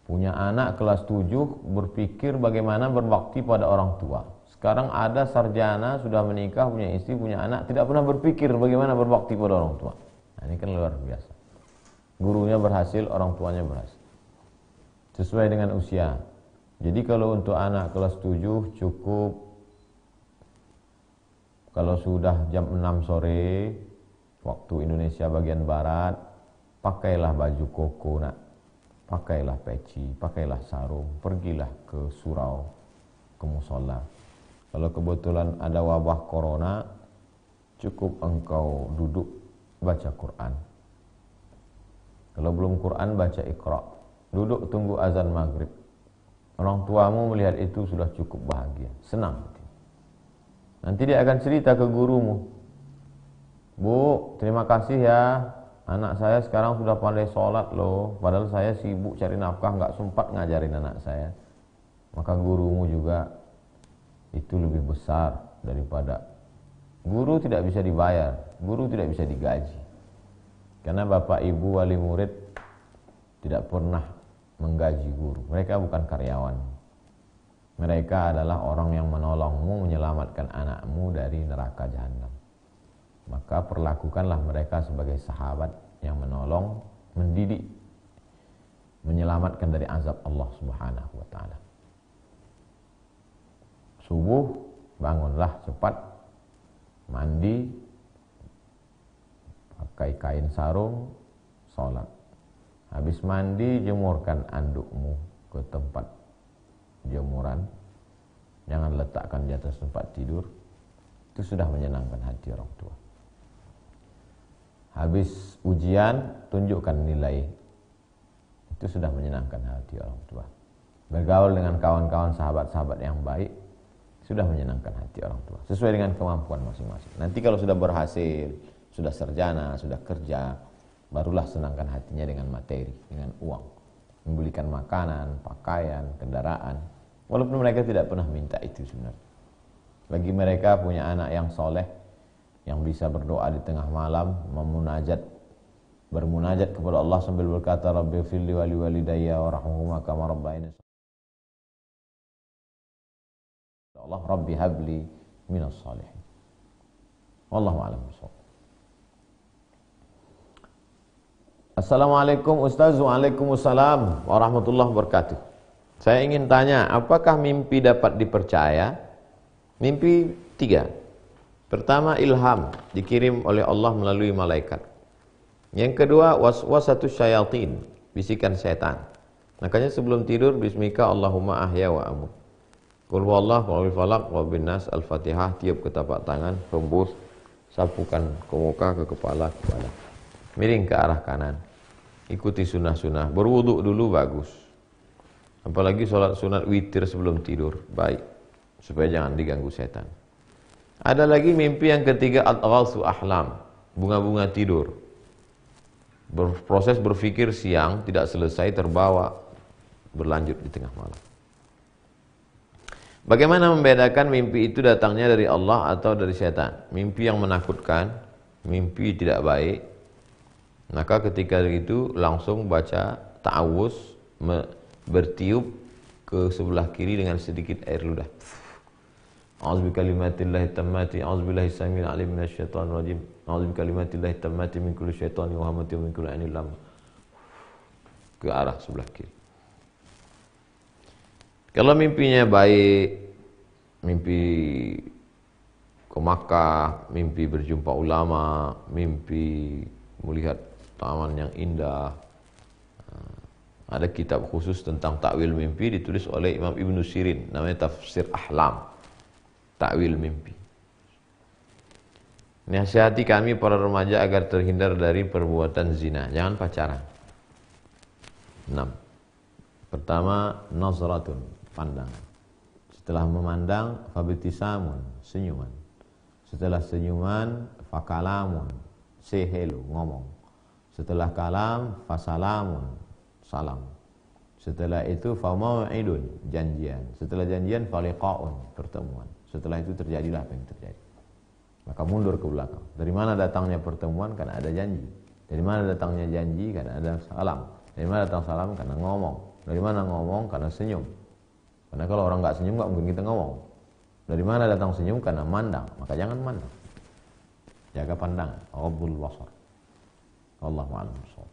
Punya anak kelas 7, berpikir bagaimana berbakti pada orang tua. Sekarang ada sarjana, sudah menikah, punya istri, punya anak, tidak pernah berpikir bagaimana berbakti pada orang tua. Nah, ini kan luar biasa. Gurunya berhasil, orang tuanya berhasil. Sesuai dengan usia. Jadi kalau untuk anak kelas 7 cukup, kalau sudah jam 6 sore, waktu Indonesia bagian barat, pakailah baju koko nak. pakailah peci, pakailah sarung, pergilah ke surau, ke musola. Kalau kebetulan ada wabah corona, cukup engkau duduk baca Quran. Kalau belum Quran, baca Iqra. Duduk tunggu azan maghrib. Orang tuamu melihat itu sudah cukup bahagia, senang. Nanti dia akan cerita ke gurumu, Bu, terima kasih ya, anak saya sekarang sudah pandai sholat loh. Padahal saya sibuk cari nafkah, nggak sempat ngajarin anak saya. Maka gurumu juga itu lebih besar daripada guru. Tidak bisa dibayar, guru tidak bisa digaji. Karena bapak ibu wali murid tidak pernah menggaji guru. Mereka bukan karyawan. Mereka adalah orang yang menolongmu, menyelamatkan anakmu dari neraka jahanam. Maka perlakukanlah mereka sebagai sahabat yang menolong, mendidik, menyelamatkan dari azab Allah Subhanahu wa taala. Subuh bangunlah cepat, mandi, pakai kain sarung, sholat. Habis mandi, jemurkan andukmu ke tempat jemuran. Jangan letakkan di atas tempat tidur. Itu sudah menyenangkan hati orang tua. Habis ujian, tunjukkan nilai. Itu sudah menyenangkan hati orang tua. Bergaul dengan kawan-kawan sahabat-sahabat yang baik, sudah menyenangkan hati orang tua. Sesuai dengan kemampuan masing-masing. Nanti kalau sudah berhasil, sudah sarjana, sudah kerja, barulah senangkan hatinya dengan materi, dengan uang. Membelikan makanan, pakaian, kendaraan. Walaupun mereka tidak pernah minta itu sebenarnya. Bagi mereka punya anak yang soleh, yang bisa berdoa di tengah malam, bermunajat kepada Allah sambil berkata, Rabbi firli wali walidayya warahmuhuma kama rabbayani. Allah Rabbi habli minas salihin. Wallahu a'lam bishawab. Assalamualaikum Ustaz. Waalaikumsalam warahmatullahi wabarakatuh. Saya ingin tanya, apakah mimpi dapat dipercaya? Mimpi 3. Pertama, ilham, dikirim oleh Allah melalui malaikat. Yang kedua, waswasatus syayatin, bisikan setan. Makanya sebelum tidur, bismika Allahumma ahya wa amut. Qul huwallahu wa falaq wa bin nas, al-Fatihah, tiup ke tapak tangan, hembus, sapukan ke muka, ke kepala, kepala. Miring ke arah kanan. Ikuti sunnah-sunnah. Berwuduk dulu bagus. Apalagi sholat sunat witir sebelum tidur. Baik. Supaya jangan diganggu setan. Ada lagi mimpi yang ketiga, at-ghalsu ahlam. Bunga-bunga tidur. Proses berpikir siang tidak selesai, terbawa berlanjut di tengah malam. Bagaimana membedakan mimpi itu datangnya dari Allah atau dari setan? Mimpi yang menakutkan, mimpi tidak baik, maka ketika itu langsung baca ta'awuz, bertiup ke sebelah kiri dengan sedikit air ludah. A'udzu bikalimatillahi tammati, a'udzu billahi samil alim minasyaitonir rajim. A'udzu bikalimatillahi tammati min kulli syaitani wa hamati wa min kulli ainil lam. Ke arah sebelah kiri. Kalau mimpinya baik, mimpi ke Makkah, mimpi berjumpa ulama, mimpi melihat taman yang indah. Ada kitab khusus tentang takwil mimpi ditulis oleh Imam Ibn Sirin, namanya Tafsir Ahlam, takwil mimpi. Nasihati kami para remaja agar terhindar dari perbuatan zina. Jangan pacaran. 6. Pertama, nazratun, pandangan. Setelah memandang, fabtisamun, senyuman. Setelah senyuman, fakalamun, say hello, ngomong. Setelah kalam, fasalamun, salam. Setelah itu famau'idun, janjian. Setelah janjian, faliqa'un, pertemuan. Setelah itu terjadilah apa yang terjadi. Maka mundur ke belakang. Dari mana datangnya pertemuan? Karena ada janji. Dari mana datangnya janji? Karena ada salam. Dari mana datang salam? Karena ngomong. Dari mana ngomong? Karena senyum. Karena kalau orang nggak senyum, nggak mungkin kita ngomong. Dari mana datang senyum? Karena mandang. Maka jangan mandang. Jaga pandangan. Ghaddul basar. Wallahu a'lam bishawab.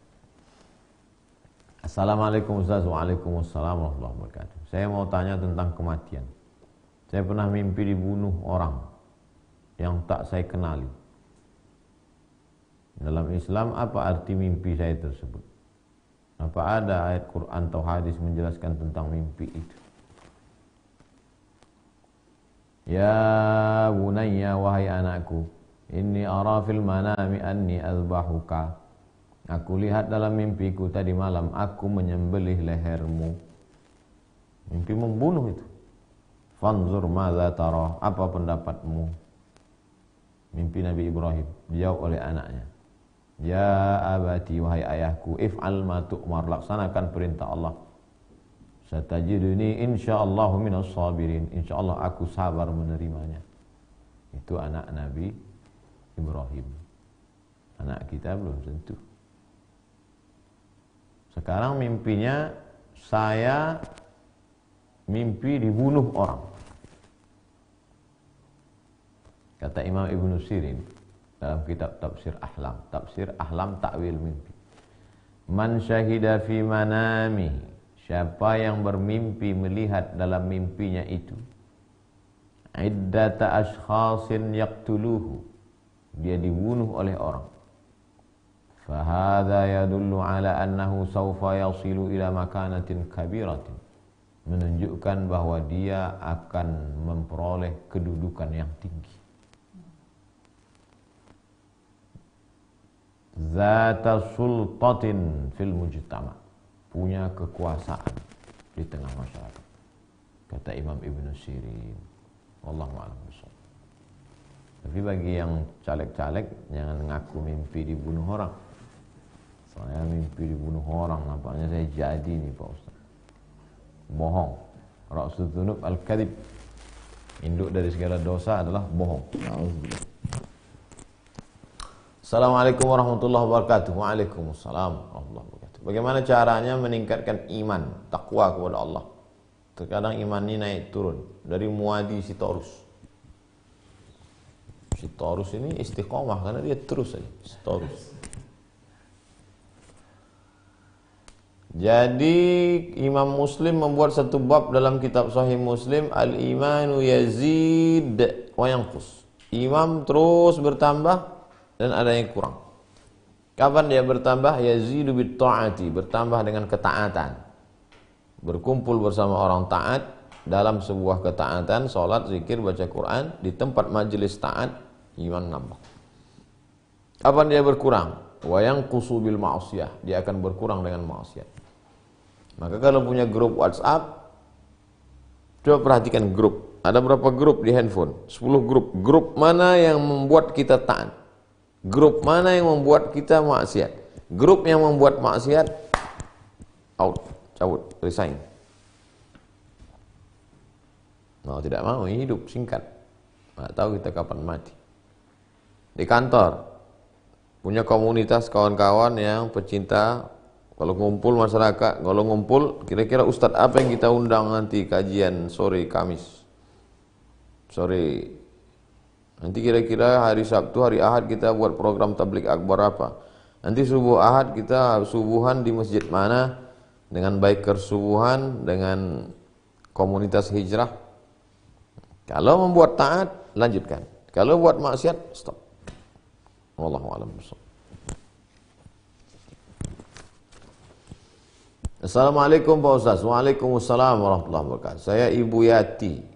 Assalamualaikum Ustaz. Waalaikumsalam warahmatullahi wabarakatuh. Saya mau tanya tentang kematian. Saya pernah mimpi dibunuh orang yang tak saya kenali. Dalam Islam apa arti mimpi saya tersebut? Apa ada ayat Quran atau hadis menjelaskan tentang mimpi itu? Ya bunayya, wahai anakku, inni ara fil manami anni azbahuka. Aku lihat dalam mimpiku tadi malam aku menyembelih lehermu. Mimpi membunuh itu. Fanzur madza tara, apa pendapatmu? Mimpi Nabi Ibrahim dijawab oleh anaknya. Ya abati, wahai ayahku, if'al ma tu'mar, laksanakan perintah Allah. Satajiduni insyaallah minas sabirin, insyaallah aku sabar menerimanya. Itu anak Nabi Ibrahim. Anak kita belum tentu. Sekarang mimpinya, saya mimpi dibunuh orang. Kata Imam Ibnu Sirin dalam kitab Tafsir Ahlam Ta'wil Mimpi. Man syahida fi manami, siapa yang bermimpi melihat dalam mimpinya itu iddata ashkhasin yaqtuluhu, dia dibunuh oleh orang. Fahadha yadullu ala annahu sawfa yasilu ila makanatin kabiratin, menunjukkan bahwa dia akan memperoleh kedudukan yang tinggi. Zata sultatin fil mujtama, punya kekuasaan di tengah masyarakat, kata Imam Ibnu Sirin. Wallahu a'lam bishawab. Tapi bagi yang caleg-caleg, jangan ngaku mimpi dibunuh orang. Saya mimpi dibunuh orang, nampaknya saya jadi nih Pak Ustaz. Bohong. Ra'sul dzunub al-kadzib. Induk dari segala dosa adalah bohong. Nauzubillah. Assalamualaikum warahmatullahi wabarakatuh. Waalaikumsalam warahmatullahi wabarakatuh. Bagaimana caranya meningkatkan iman, takwa kepada Allah? Terkadang iman ini naik turun. Dari Muadi Sitorus. Sitorus ini istiqomah karena dia terus saja. Sitorus. Jadi Imam Muslim membuat satu bab dalam kitab Sahih Muslim, al-imanu yazid wa yanqus. Iman terus bertambah dan ada yang kurang. Kapan dia bertambah? Yazidu bit ta'ati, bertambah dengan ketaatan. Berkumpul bersama orang taat dalam sebuah ketaatan, salat, zikir, baca Quran, di tempat majelis taat, iman nambah. Kapan dia berkurang? Wa yanqusu bil ma'siyah, dia akan berkurang dengan maksiat. Maka kalau punya grup WhatsApp, coba perhatikan grup. Ada berapa grup di handphone? 10 grup. Grup mana yang membuat kita taat? Grup mana yang membuat kita maksiat? Grup yang membuat maksiat, out, cabut, resign. Mau tidak mau, hidup singkat. Nggak tahu kita kapan mati. Di kantor, punya komunitas kawan-kawan yang pecinta. Kalau ngumpul masyarakat, kalau ngumpul, kira-kira Ustadz apa yang kita undang nanti kajian sore Kamis, sore. Nanti kira-kira hari Sabtu, hari Ahad kita buat program tabligh akbar apa. Nanti subuh Ahad kita subuhan di masjid mana, dengan biker subuhan, dengan komunitas hijrah. Kalau membuat taat, lanjutkan. Kalau buat maksiat, stop. Wallahu a'lam bishawab. Assalamualaikum Pak Ustaz. Waalaikumsalam warahmatullahi wabarakatuh. Saya Ibu Yati.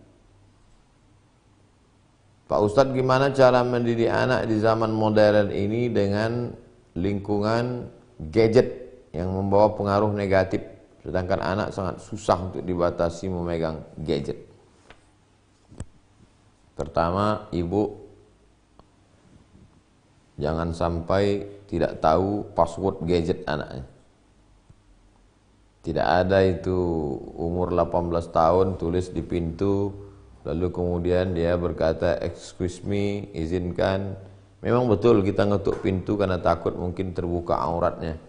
Pak Ustadz, gimana cara mendidik anak di zaman modern ini dengan lingkungan gadget yang membawa pengaruh negatif, sedangkan anak sangat susah untuk dibatasi memegang gadget? Pertama, ibu jangan sampai tidak tahu password gadget anaknya. Tidak ada itu umur 18 tahun tulis di pintu, lalu kemudian dia berkata, excuse me, izinkan. Memang betul kita ngetuk pintu karena takut mungkin terbuka auratnya.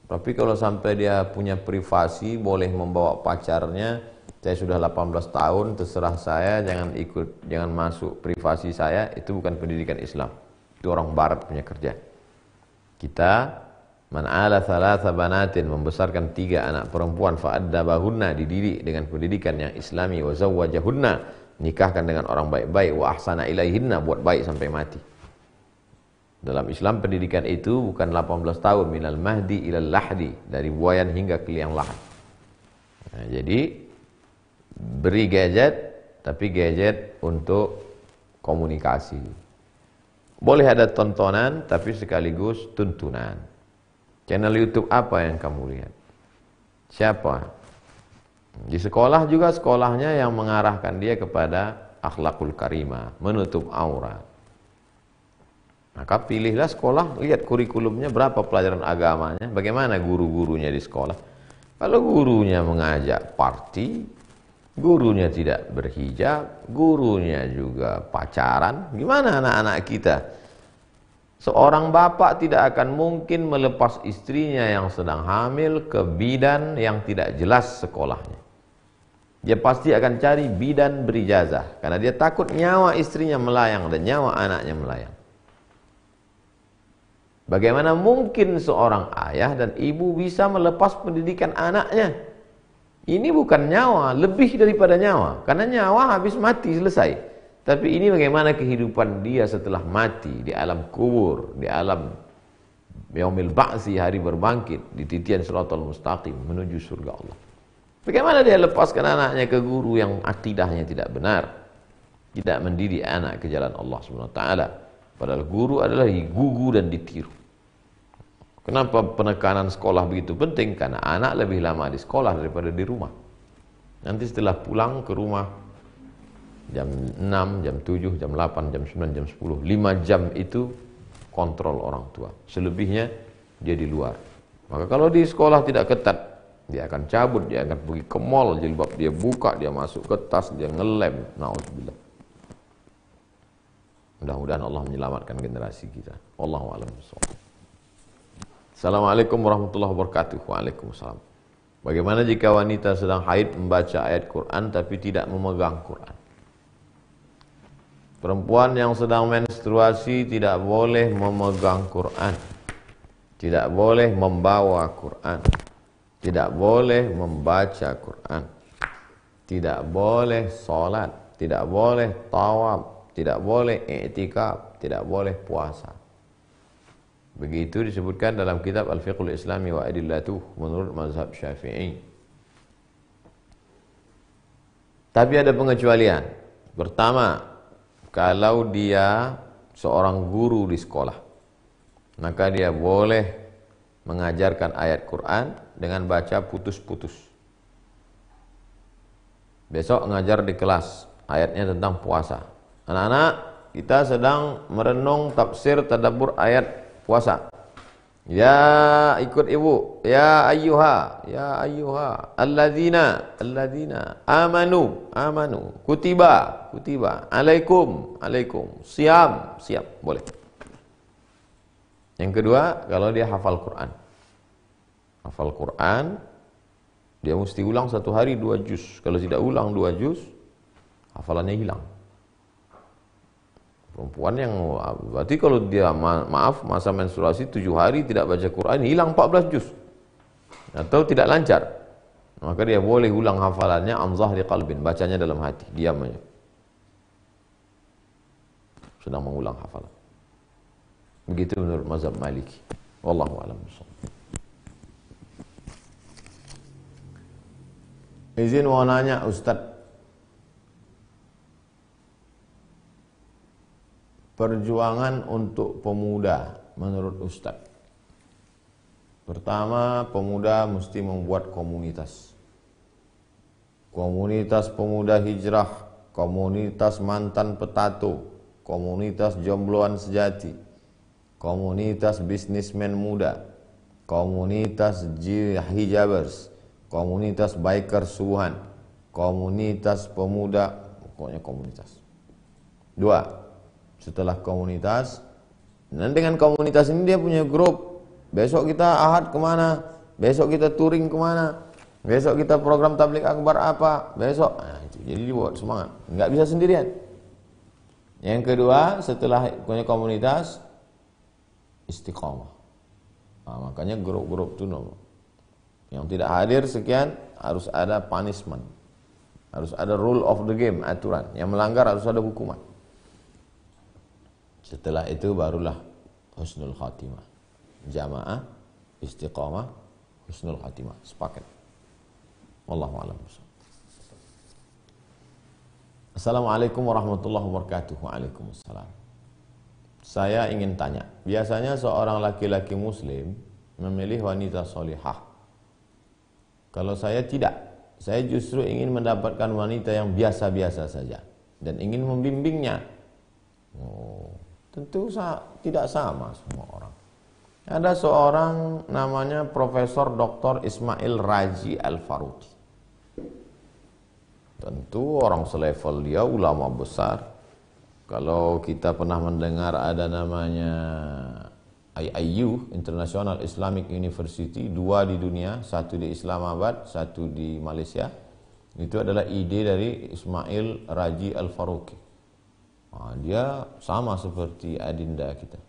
Tapi kalau sampai dia punya privasi, boleh membawa pacarnya, saya sudah 18 tahun, terserah saya, jangan ikut, jangan masuk privasi saya, itu bukan pendidikan Islam. Itu orang barat punya kerja. Kita, man ala thalatha banatin, membesarkan 3 anak perempuan, fa'addabahunna, dididik dengan pendidikan yang islami, wa zawwajahunna, nikahkan dengan orang baik-baik, wa ahsana ilaihinna, buat baik sampai mati. Dalam Islam pendidikan itu bukan 18 tahun, minal mahdi ilal lahdi, dari buayan hingga ke liang lahat. Nah, jadi beri gadget, tapi gadget untuk komunikasi. Boleh ada tontonan, tapi sekaligus tuntunan. Channel YouTube apa yang kamu lihat? Siapa? Di sekolah juga, sekolahnya yang mengarahkan dia kepada akhlakul karimah, menutup aurat. Maka pilihlah sekolah, lihat kurikulumnya, berapa pelajaran agamanya, bagaimana guru-gurunya di sekolah. Kalau gurunya mengajak party, gurunya tidak berhijab, gurunya juga pacaran, gimana anak-anak kita? Seorang bapak tidak akan mungkin melepas istrinya yang sedang hamil ke bidan yang tidak jelas sekolahnya. Dia pasti akan cari bidan berijazah, karena dia takut nyawa istrinya melayang dan nyawa anaknya melayang. Bagaimana mungkin seorang ayah dan ibu bisa melepas pendidikan anaknya? Ini bukan nyawa, lebih daripada nyawa. Karena nyawa habis mati, selesai. Tapi ini bagaimana kehidupan dia setelah mati, di alam kubur, di alam yaumil ba'si, hari berbangkit, di titian siratal mustaqim, menuju surga Allah. Bagaimana dia lepaskan anaknya ke guru yang akidahnya tidak benar, tidak mendidik anak ke jalan Allah SWT. Padahal guru adalah digugu dan ditiru. Kenapa penekanan sekolah begitu penting? Karena anak lebih lama di sekolah daripada di rumah. Nanti setelah pulang ke rumah jam 6, jam 7, jam 8, jam 9, jam 10, 5 jam itu kontrol orang tua. Selebihnya dia di luar. Maka kalau di sekolah tidak ketat, dia akan cabut, dia akan pergi ke mall, jilbab dia buka, dia masuk ke tas, dia ngelem. Na'udzubillah. Mudah-mudahan Allah menyelamatkan generasi kita. Wallahu a'lam bishawab. Assalamualaikum warahmatullahi wabarakatuh. Waalaikumsalam. Bagaimana jika wanita sedang haid membaca ayat Quran tapi tidak memegang Quran? Perempuan yang sedang menstruasi tidak boleh memegang Quran, tidak boleh membawa Quran, tidak boleh membaca Quran, tidak boleh sholat, tidak boleh tawaf, tidak boleh i'tikaf, tidak boleh puasa. Begitu disebutkan dalam kitab Al-Fiqhul Islami wa Adillatuh menurut mazhab Syafi'i. Tapi ada pengecualian. Pertama, kalau dia seorang guru di sekolah, maka dia boleh mengajarkan ayat Quran dengan baca putus-putus. Besok ngajar di kelas, ayatnya tentang puasa. Anak-anak, kita sedang merenung tafsir tadabbur ayat puasa. Ya, ikut ibu. Ya ayyuha, alladzina amanu, kutiba, alaikum, siam, boleh. Yang kedua, kalau dia hafal Quran. Hafal Quran, dia mesti ulang satu hari 2 juz. Kalau tidak ulang 2 juz, hafalannya hilang. Perempuan yang berarti kalau dia masa menstruasi 7 hari tidak baca Quran, hilang 14 juz atau tidak lancar, maka dia boleh ulang hafalannya an zahri qalbin, bacanya dalam hati, diam aja, sedang mengulang hafalan. Begitu menurut mazhab Maliki. Wallahu a'lam bishawab. Izin mau nanya Ustaz, perjuangan untuk pemuda menurut Ustaz. Pertama, pemuda mesti membuat komunitas. Komunitas pemuda hijrah, komunitas mantan petato, komunitas jombloan sejati, komunitas bisnismen muda, komunitas hijabers, komunitas biker suhan, komunitas pemuda, pokoknya komunitas. 2. Setelah komunitas, dan dengan komunitas ini dia punya grup. Besok kita ahad kemana, besok kita touring kemana, besok kita program tabligh akbar apa, besok. Nah, itu. Jadi dibuat semangat, nggak bisa sendirian. Yang kedua, setelah punya komunitas, istiqamah. Nah, makanya grup-grup itu yang tidak hadir sekian, harus ada punishment, harus ada rule of the game, aturan. Yang melanggar harus ada hukuman. Setelah itu barulah husnul khatimah. Jamaah, istiqamah, husnul khatimah. Sepaket. Wallahu a'lam. Assalamualaikum warahmatullahi wabarakatuh. Waalaikumsalam. Saya ingin tanya, biasanya seorang laki-laki muslim memilih wanita solihah. Kalau saya tidak, saya justru ingin mendapatkan wanita yang biasa-biasa saja dan ingin membimbingnya. Tentu tidak sama semua orang. Ada seorang namanya Profesor Dr. Ismail Raji Al-Faruqi. Tentu orang selevel dia, ulama besar. Kalau kita pernah mendengar ada namanya IIU, International Islamic University, 2 di dunia, 1 di Islamabad, 1 di Malaysia. Itu adalah ide dari Ismail Raji Al-Faruqi. Dia sama seperti adinda kita.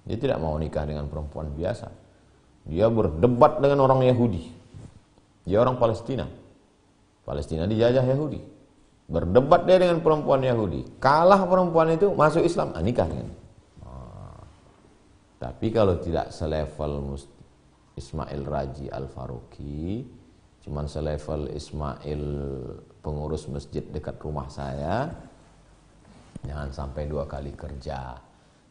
Dia tidak mau nikah dengan perempuan biasa. Dia berdebat dengan orang Yahudi. Dia orang Palestina. Palestina dijajah Yahudi. Berdebat dia dengan perempuan Yahudi. Kalah perempuan itu, masuk Islam, nikah dengan. Tapi kalau tidak selevel Ismail Raji Al-Faruqi, cuman selevel Ismail pengurus masjid dekat rumah saya, jangan sampai 2 kali kerja.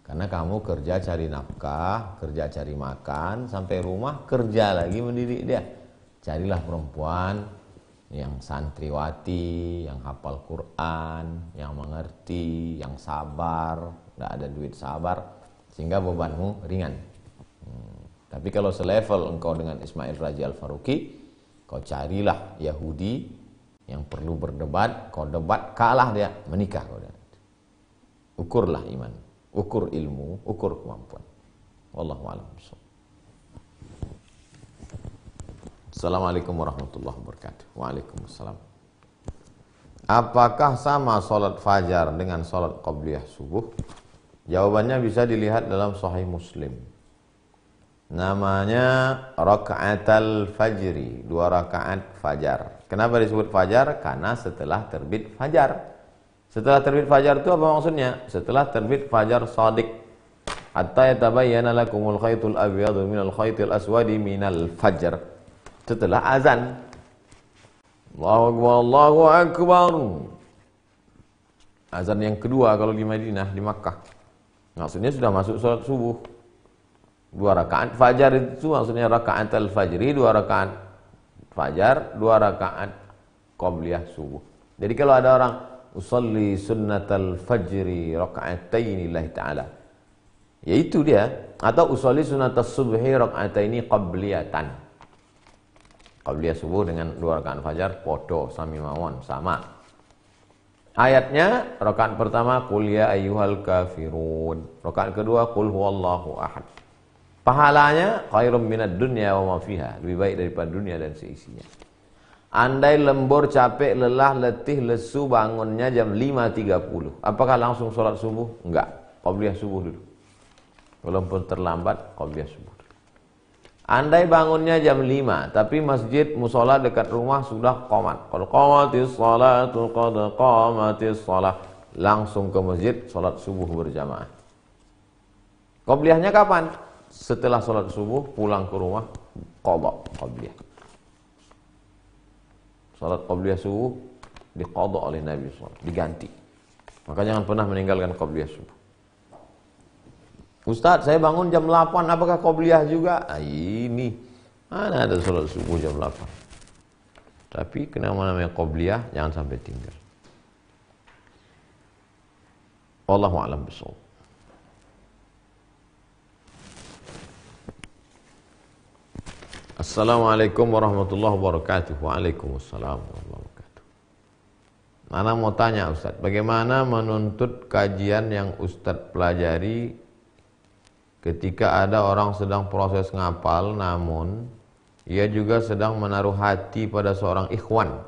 Karena kamu kerja cari nafkah, kerja cari makan, sampai rumah kerja lagi mendidik dia. Carilah perempuan yang santriwati, yang hafal Quran, yang mengerti, yang sabar, tidak ada duit sabar, sehingga bebanmu ringan. Tapi kalau selevel engkau dengan Ismail Raji Al-Faruqi, kau carilah Yahudi yang perlu berdebat, kau debat, kalah dia, menikah kau. Ukurlah iman, ukur ilmu, ukur kemampuan. Wallahu a'lam. Assalamualaikum warahmatullahi wabarakatuh. Waalaikumsalam. Apakah sama sholat fajar dengan sholat qabliyah subuh? Jawabannya bisa dilihat dalam Sahih Muslim. Namanya raka'atal fajri, 2 rakaat fajar. Kenapa disebut fajar? Karena setelah terbit fajar. Setelah terbit fajar itu apa maksudnya? Setelah terbit fajar shadiq. Hatta yatabayyana lakumul khaytul abyadu minal khaytil aswadi minal fajr. Setelah azan. Allahu Akbar, Allahu Akbar. Azan yang kedua kalau di Madinah, di Makkah. Maksudnya sudah masuk sholat subuh. 2 rakaat fajar itu maksudnya rakaat al-fajri, 2 rakaat fajar, 2 rakaat qabliyah subuh. Jadi kalau ada orang usolli sunnatal fajri raka'ataini lillahi ta'ala, yaitu dia, atau usolli sunnatas subhi raka'ataini qabliyatan. Qabliyah subuh dengan 2 rakaat fajar podo sami mawon, sama. Ayatnya rakaat pertama qul ya ayyuhal kafirun, rakaat kedua qul huwallahu ahad. Pahalanya khairum minad dunya wa ma fiha, lebih baik daripada dunia dan seisinya. Andai lembur, capek, lelah, letih, lesu, bangunnya jam 5.30, apakah langsung sholat subuh? Enggak, qabliyah subuh dulu. Walaupun terlambat, qabliyah subuh. Andai bangunnya jam 5, tapi masjid musola dekat rumah sudah qomat. Qad qamatis sholatu, qad qamatis sholah. Langsung ke masjid, sholat subuh berjamaah. Qabliyahnya kapan? Setelah sholat subuh, pulang ke rumah, qadha qabliyah. Sholat qabliyah subuh diqadha oleh Nabi SAW, diganti. Maka jangan pernah meninggalkan qabliyah subuh. Ustaz, saya bangun jam 8, apakah qabliyah juga? Ini, mana ada sholat subuh jam 8. Tapi kenapa namanya qabliyah, jangan sampai tinggal. Wallahu a'lam bishawab. Assalamualaikum warahmatullahi wabarakatuh. Waalaikumsalam warahmatullahi wabarakatuh. Ana mau tanya Ustaz, bagaimana menuntut kajian yang Ustaz pelajari ketika ada orang sedang proses ngapal, namun ia juga sedang menaruh hati pada seorang ikhwan?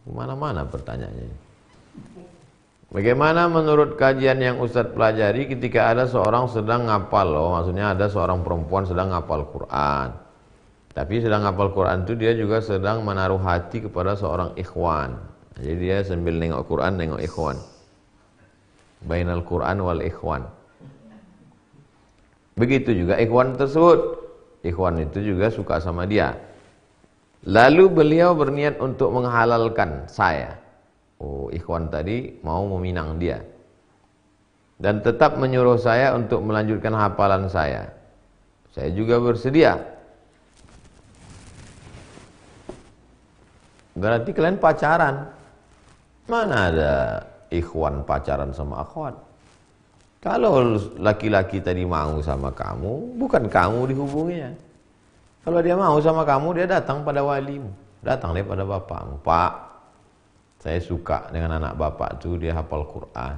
Kemana-mana pertanyaannya. Bagaimana menurut kajian yang Ustadz pelajari ketika ada seorang sedang ngapal, maksudnya ada seorang perempuan sedang ngapal Quran. Tapi sedang ngapal Quran itu dia juga sedang menaruh hati kepada seorang ikhwan. Jadi dia sambil nengok Quran, nengok ikhwan. Bainal Quran wal ikhwan. Begitu juga ikhwan tersebut. Ikhwan itu juga suka sama dia. Lalu beliau berniat untuk menghalalkan saya. Oh, ikhwan tadi mau meminang dia. Dan tetap menyuruh saya untuk melanjutkan hafalan saya. Saya juga bersedia. Berarti kalian pacaran. Mana ada ikhwan pacaran sama akhwat? Kalau laki-laki tadi mau sama kamu, bukan kamu dihubunginya. Kalau dia mau sama kamu, dia datang pada walimu. Datang dia pada bapakmu. Pak, saya suka dengan anak bapak itu, dia hafal Quran.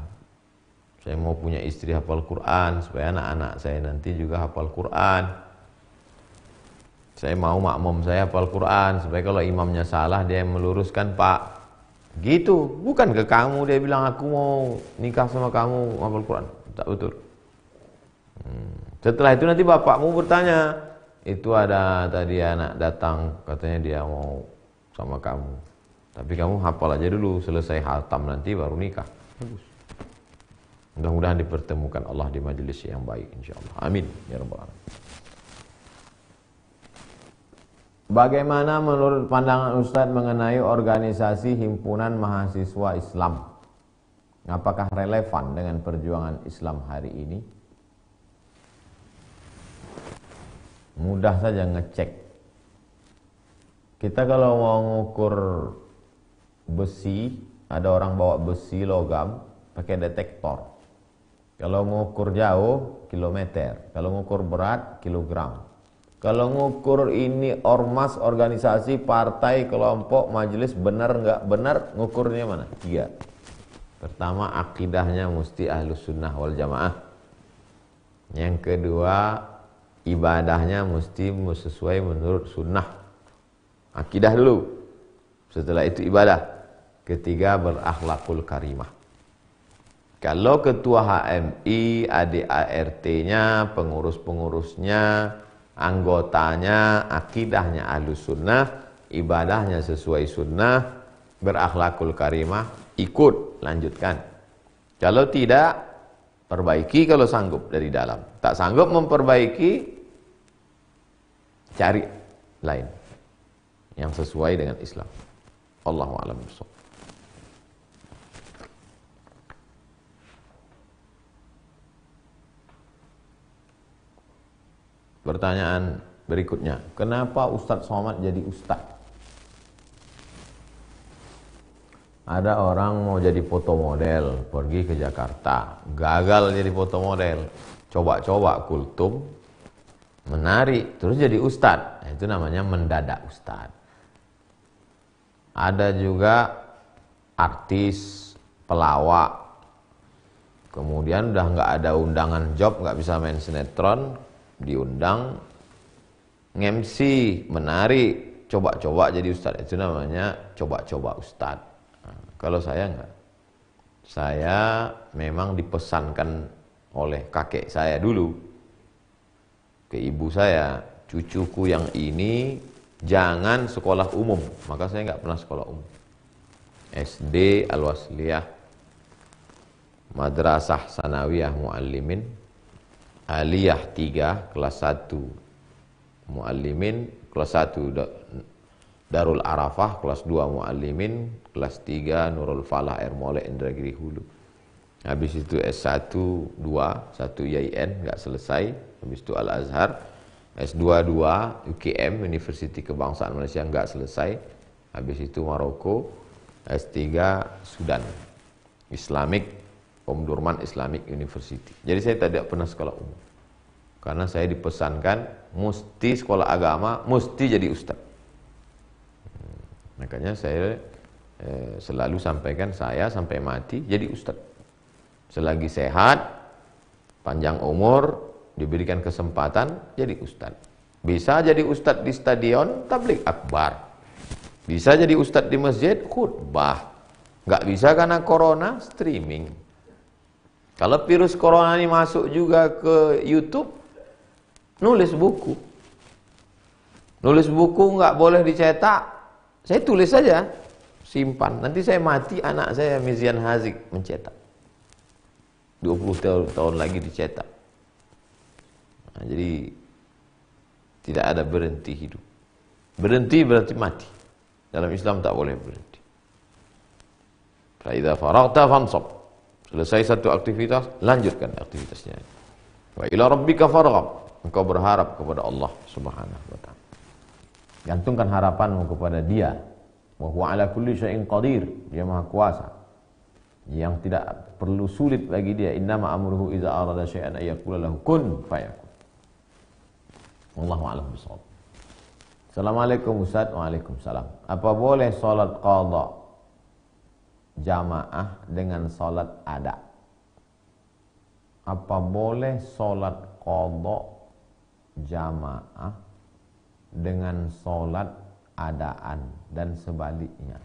Saya mau punya istri hafal Quran, supaya anak-anak saya nanti juga hafal Quran. Saya mau makmum saya hafal Quran, supaya kalau imamnya salah, dia yang meluruskan, Pak. Gitu, bukan ke kamu, dia bilang, aku mau nikah sama kamu, hafal Quran. Tak betul. Setelah itu nanti bapakmu bertanya, itu ada tadi anak datang, katanya dia mau sama kamu. Tapi kamu hafal aja dulu, selesai hatam nanti baru nikah. Bagus. Mudah-mudahan dipertemukan Allah di majelis yang baik insyaallah. Amin ya rabbal alamin. Bagaimana menurut pandangan Ustadz mengenai organisasi himpunan mahasiswa Islam? Apakah relevan dengan perjuangan Islam hari ini? Mudah saja ngecek. Kita kalau mau ngukur besi, ada orang bawa besi logam pakai detektor. Kalau ngukur jauh, kilometer. Kalau ngukur berat, kilogram. Kalau ngukur ini ormas, organisasi, partai, kelompok, majelis, benar nggak benar, ngukurnya mana? 3. Pertama, akidahnya mesti ahlus sunnah wal jamaah. Yang kedua, ibadahnya mesti sesuai menurut sunnah. Akidah dulu, setelah itu ibadah. Ketiga, berakhlakul karimah. Kalau ketua HMI, ADART-nya, pengurus-pengurusnya, anggotanya, akidahnya ahlus sunnah, ibadahnya sesuai sunnah, berakhlakul karimah, ikut, lanjutkan. Kalau tidak, perbaiki kalau sanggup dari dalam. Tak sanggup memperbaiki, cari lain yang sesuai dengan Islam. Allahu a'lam bishawab. Pertanyaan berikutnya, kenapa Ustadz Somad jadi Ustadz? Ada orang mau jadi foto model, pergi ke Jakarta, gagal jadi foto model, coba-coba kultum, menari, terus jadi Ustadz. Itu namanya mendadak Ustadz. Ada juga artis, pelawak, kemudian udah nggak ada undangan job, nggak bisa main sinetron, diundang nge-MC, menari, coba-coba jadi Ustadz. Itu namanya coba-coba Ustadz. Kalau saya enggak. Saya memang dipesankan oleh kakek saya dulu ke ibu saya, cucuku yang ini jangan sekolah umum. Maka saya enggak pernah sekolah umum. SD Al-Wasliyah, Madrasah Sanawiyah Muallimin, Aliyah 3 kelas 1 Muallimin, kelas 1 Darul Arafah, kelas 2 Muallimin, kelas 3 Nurul Falah Air Molek Indragiri Hulu. Habis itu S1 2, 1 YIN enggak selesai. Habis itu Al Azhar, S2 2 UKM University Kebangsaan Malaysia enggak selesai. Habis itu Maroko, S3 Sudan Islamic Omdurman Islamic University. Jadi saya tidak pernah sekolah umum. Karena saya dipesankan mesti sekolah agama, mesti jadi ustaz. Makanya saya selalu sampaikan, saya sampai mati jadi ustaz. Selagi sehat, panjang umur, diberikan kesempatan jadi ustaz. Bisa jadi ustaz di stadion, tabligh akbar. Bisa jadi ustaz di masjid, khutbah. Nggak bisa karena corona, streaming. Kalau virus corona ini masuk juga ke YouTube, nulis buku. Nulis buku nggak boleh dicetak. Saya tulis saja, simpan. Nanti saya mati, anak saya Mizian Hazik mencetak. 20 tahun lagi dicetak. Nah, jadi tidak ada berhenti hidup. Berhenti berarti mati. Dalam Islam tak boleh berhenti. Fa idza faragta fansab. Selesai satu aktivitas, lanjutkan aktivitasnya. Wa ila rabbika farghab. Engkau berharap kepada Allah Subhanahu wa taala. Gantungkan harapanmu kepada Dia. Wa huwa ala kulli syai'in qadir. Dia Maha Kuasa. Yang tidak perlu sulit bagi Dia. Innama amruhu idza arada syai'an ay yaqula lahu kun fayakun. Wallahu a'lam bishawab. Assalamualaikum Ustaz. Waalaikumsalam. Apa boleh salat qadha jamaah dengan salat ada? Apa boleh salat qadha jamaah dengan salat adaan dan sebaliknya?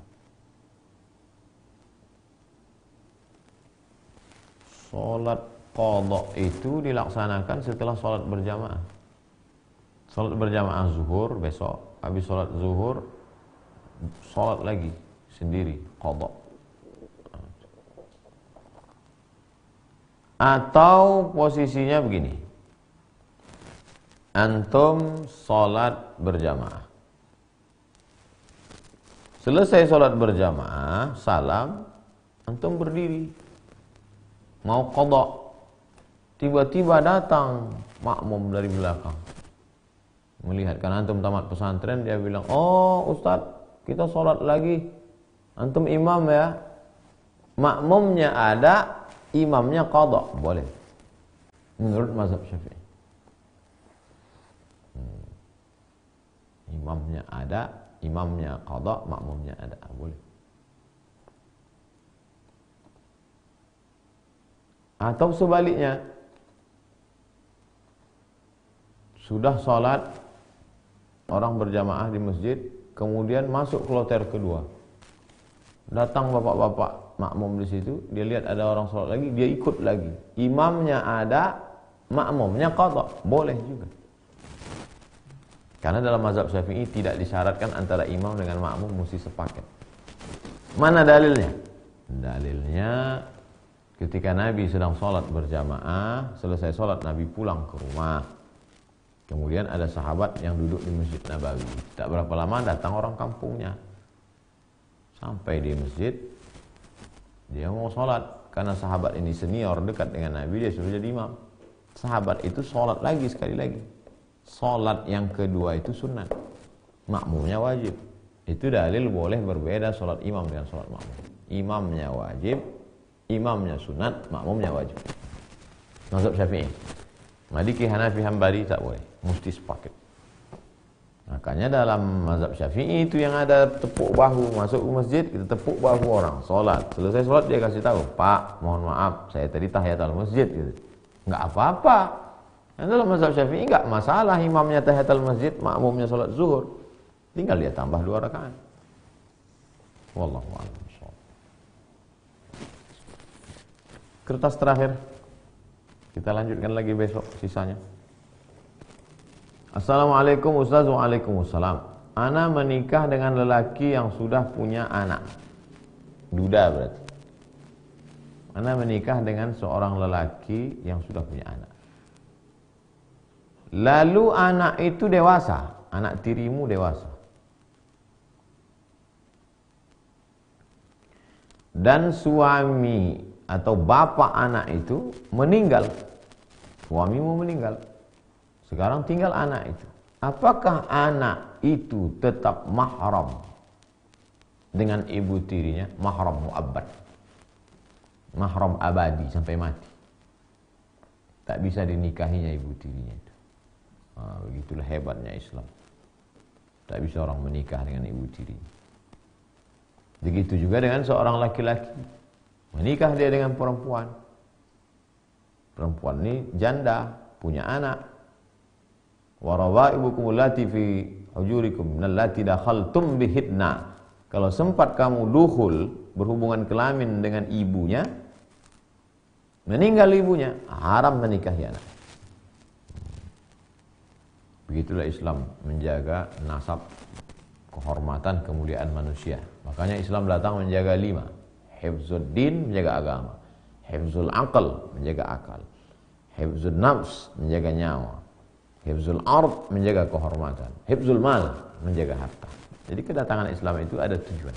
Salat qadha itu dilaksanakan setelah salat berjamaah. Salat berjamaah zuhur besok, habis salat zuhur salat lagi sendiri qadha. Atau posisinya begini, antum salat berjamaah, selesai salat berjamaah, salam, antum berdiri mau qadha, tiba-tiba datang makmum dari belakang, melihat kan antum tamat pesantren, dia bilang, oh Ustaz, kita salat lagi, antum imam ya, makmumnya ada, imamnya qadha, boleh menurut mazhab Syafi'i. Imamnya ada, imamnya qadha, makmumnya ada, boleh. Atau sebaliknya, sudah salat orang berjamaah di masjid, kemudian masuk kloter kedua, datang bapak-bapak makmum di situ, dia lihat ada orang salat lagi, dia ikut lagi. Imamnya ada, makmumnya qadha, boleh juga. Karena dalam mazhab Syafi'i tidak disyaratkan antara imam dengan makmum mesti sepaket. Mana dalilnya? Dalilnya ketika Nabi sedang salat berjamaah, selesai salat Nabi pulang ke rumah. Kemudian ada sahabat yang duduk di Masjid Nabawi. Tak berapa lama datang orang kampungnya. Sampai di masjid, dia mau sholat, karena sahabat ini senior dekat dengan Nabi, dia suruh jadi imam. Sahabat itu sholat lagi sekali lagi. Sholat yang kedua itu sunat, makmumnya wajib. Itu dalil boleh berbeda sholat imam dengan sholat makmum. Imamnya wajib, imamnya sunat, makmumnya wajib. Mazhab Syafi'i. Maliki, Hanafi, Hambali tak boleh, mesti sepaket. Makanya dalam mazhab Syafi'i itu yang ada tepuk bahu, masuk ke masjid kita tepuk bahu orang, sholat, selesai sholat dia kasih tahu, Pak, mohon maaf, saya tadi tahiyatul masjid gitu. Enggak apa-apa. Dan dalam mazhab Syafi'i enggak masalah imamnya tahiyatul masjid, makmumnya sholat zuhur, tinggal dia tambah 2 rakaat. Wallahu a'lam. Kertas terakhir, kita lanjutkan lagi besok sisanya. Assalamualaikum Ustaz. Waalaikumsalam. Ana menikah dengan lelaki yang sudah punya anak. Duda berarti. Ana menikah dengan seorang lelaki yang sudah punya anak. Lalu anak itu dewasa, anak tirimu dewasa. Dan suami atau bapak anak itu meninggal. Suamimu meninggal. Sekarang tinggal anak itu. Apakah anak itu tetap mahram dengan ibu tirinya? Mahram mu'abbad. Mahram abadi sampai mati. Tak bisa dinikahinya ibu tirinya itu. Begitulah hebatnya Islam. Tak bisa orang menikah dengan ibu tirinya. Begitu juga dengan seorang laki-laki. Menikah dia dengan perempuan. Perempuan ini janda, punya anak. Wa rawaibukum allati fi hujurikum allati dakhaltum bihidna. Kalau sempat kamu dukhul, berhubungan kelamin dengan ibunya, meninggal ibunya, haram menikahi anak. Begitulah Islam menjaga nasab, kehormatan, kemuliaan manusia. Makanya Islam datang menjaga 5. Hifzul din, menjaga agama. Hifzul aql, menjaga akal. Hifzul nafs, menjaga nyawa. Hifzul ard, menjaga kehormatan. Hifzul mal, menjaga harta. Jadi kedatangan Islam itu ada tujuan.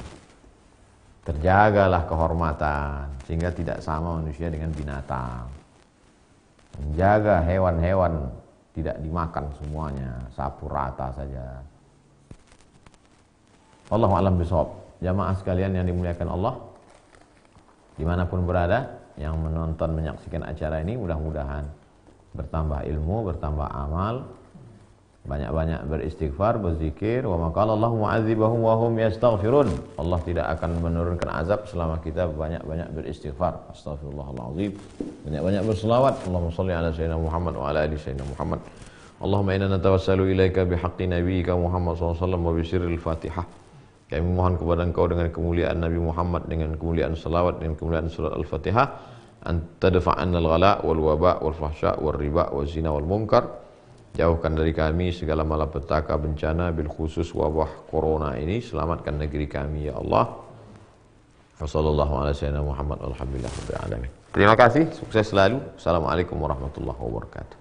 Terjagalah kehormatan, sehingga tidak sama manusia dengan binatang. Menjaga hewan-hewan tidak dimakan semuanya, sapu rata saja. Wallahu a'lam bishawab. Jamaah sekalian yang dimuliakan Allah, dimanapun berada, yang menonton, menyaksikan acara ini, mudah-mudahan bertambah ilmu, bertambah amal, banyak-banyak beristighfar, berzikir. Wa maqala Allahu mu'adzibahum wa hum yastaghfirun. Allah tidak akan menurunkan azab selama kita banyak-banyak beristighfar. Astaghfirullahalazim. Banyak-banyak berselawat. Allahumma shalli ala sayyidina Muhammad wa ala ali sayyidina Muhammad. Allahumma inna natawassalu ilaika bihaqqi nabiyyika Muhammad sallallahu alaihi wasallam wa bi sirril Fatihah. Kami mohon kepada Engkau dengan kemuliaan Nabi Muhammad, dengan kemuliaan salawat, dengan kemuliaan surat Al-Fatihah, an tadfa'anna al-ghala wal waba wal fahsya wal riba wal zina wal munkar. Jauhkan dari kami segala malapetaka, bencana, bil khusus wabah corona ini. Selamatkan negeri kami ya Allah. Wassalamualaikum warahmatullahi wabarakatuh. Terima kasih, sukses selalu. Assalamualaikum warahmatullahi wabarakatuh.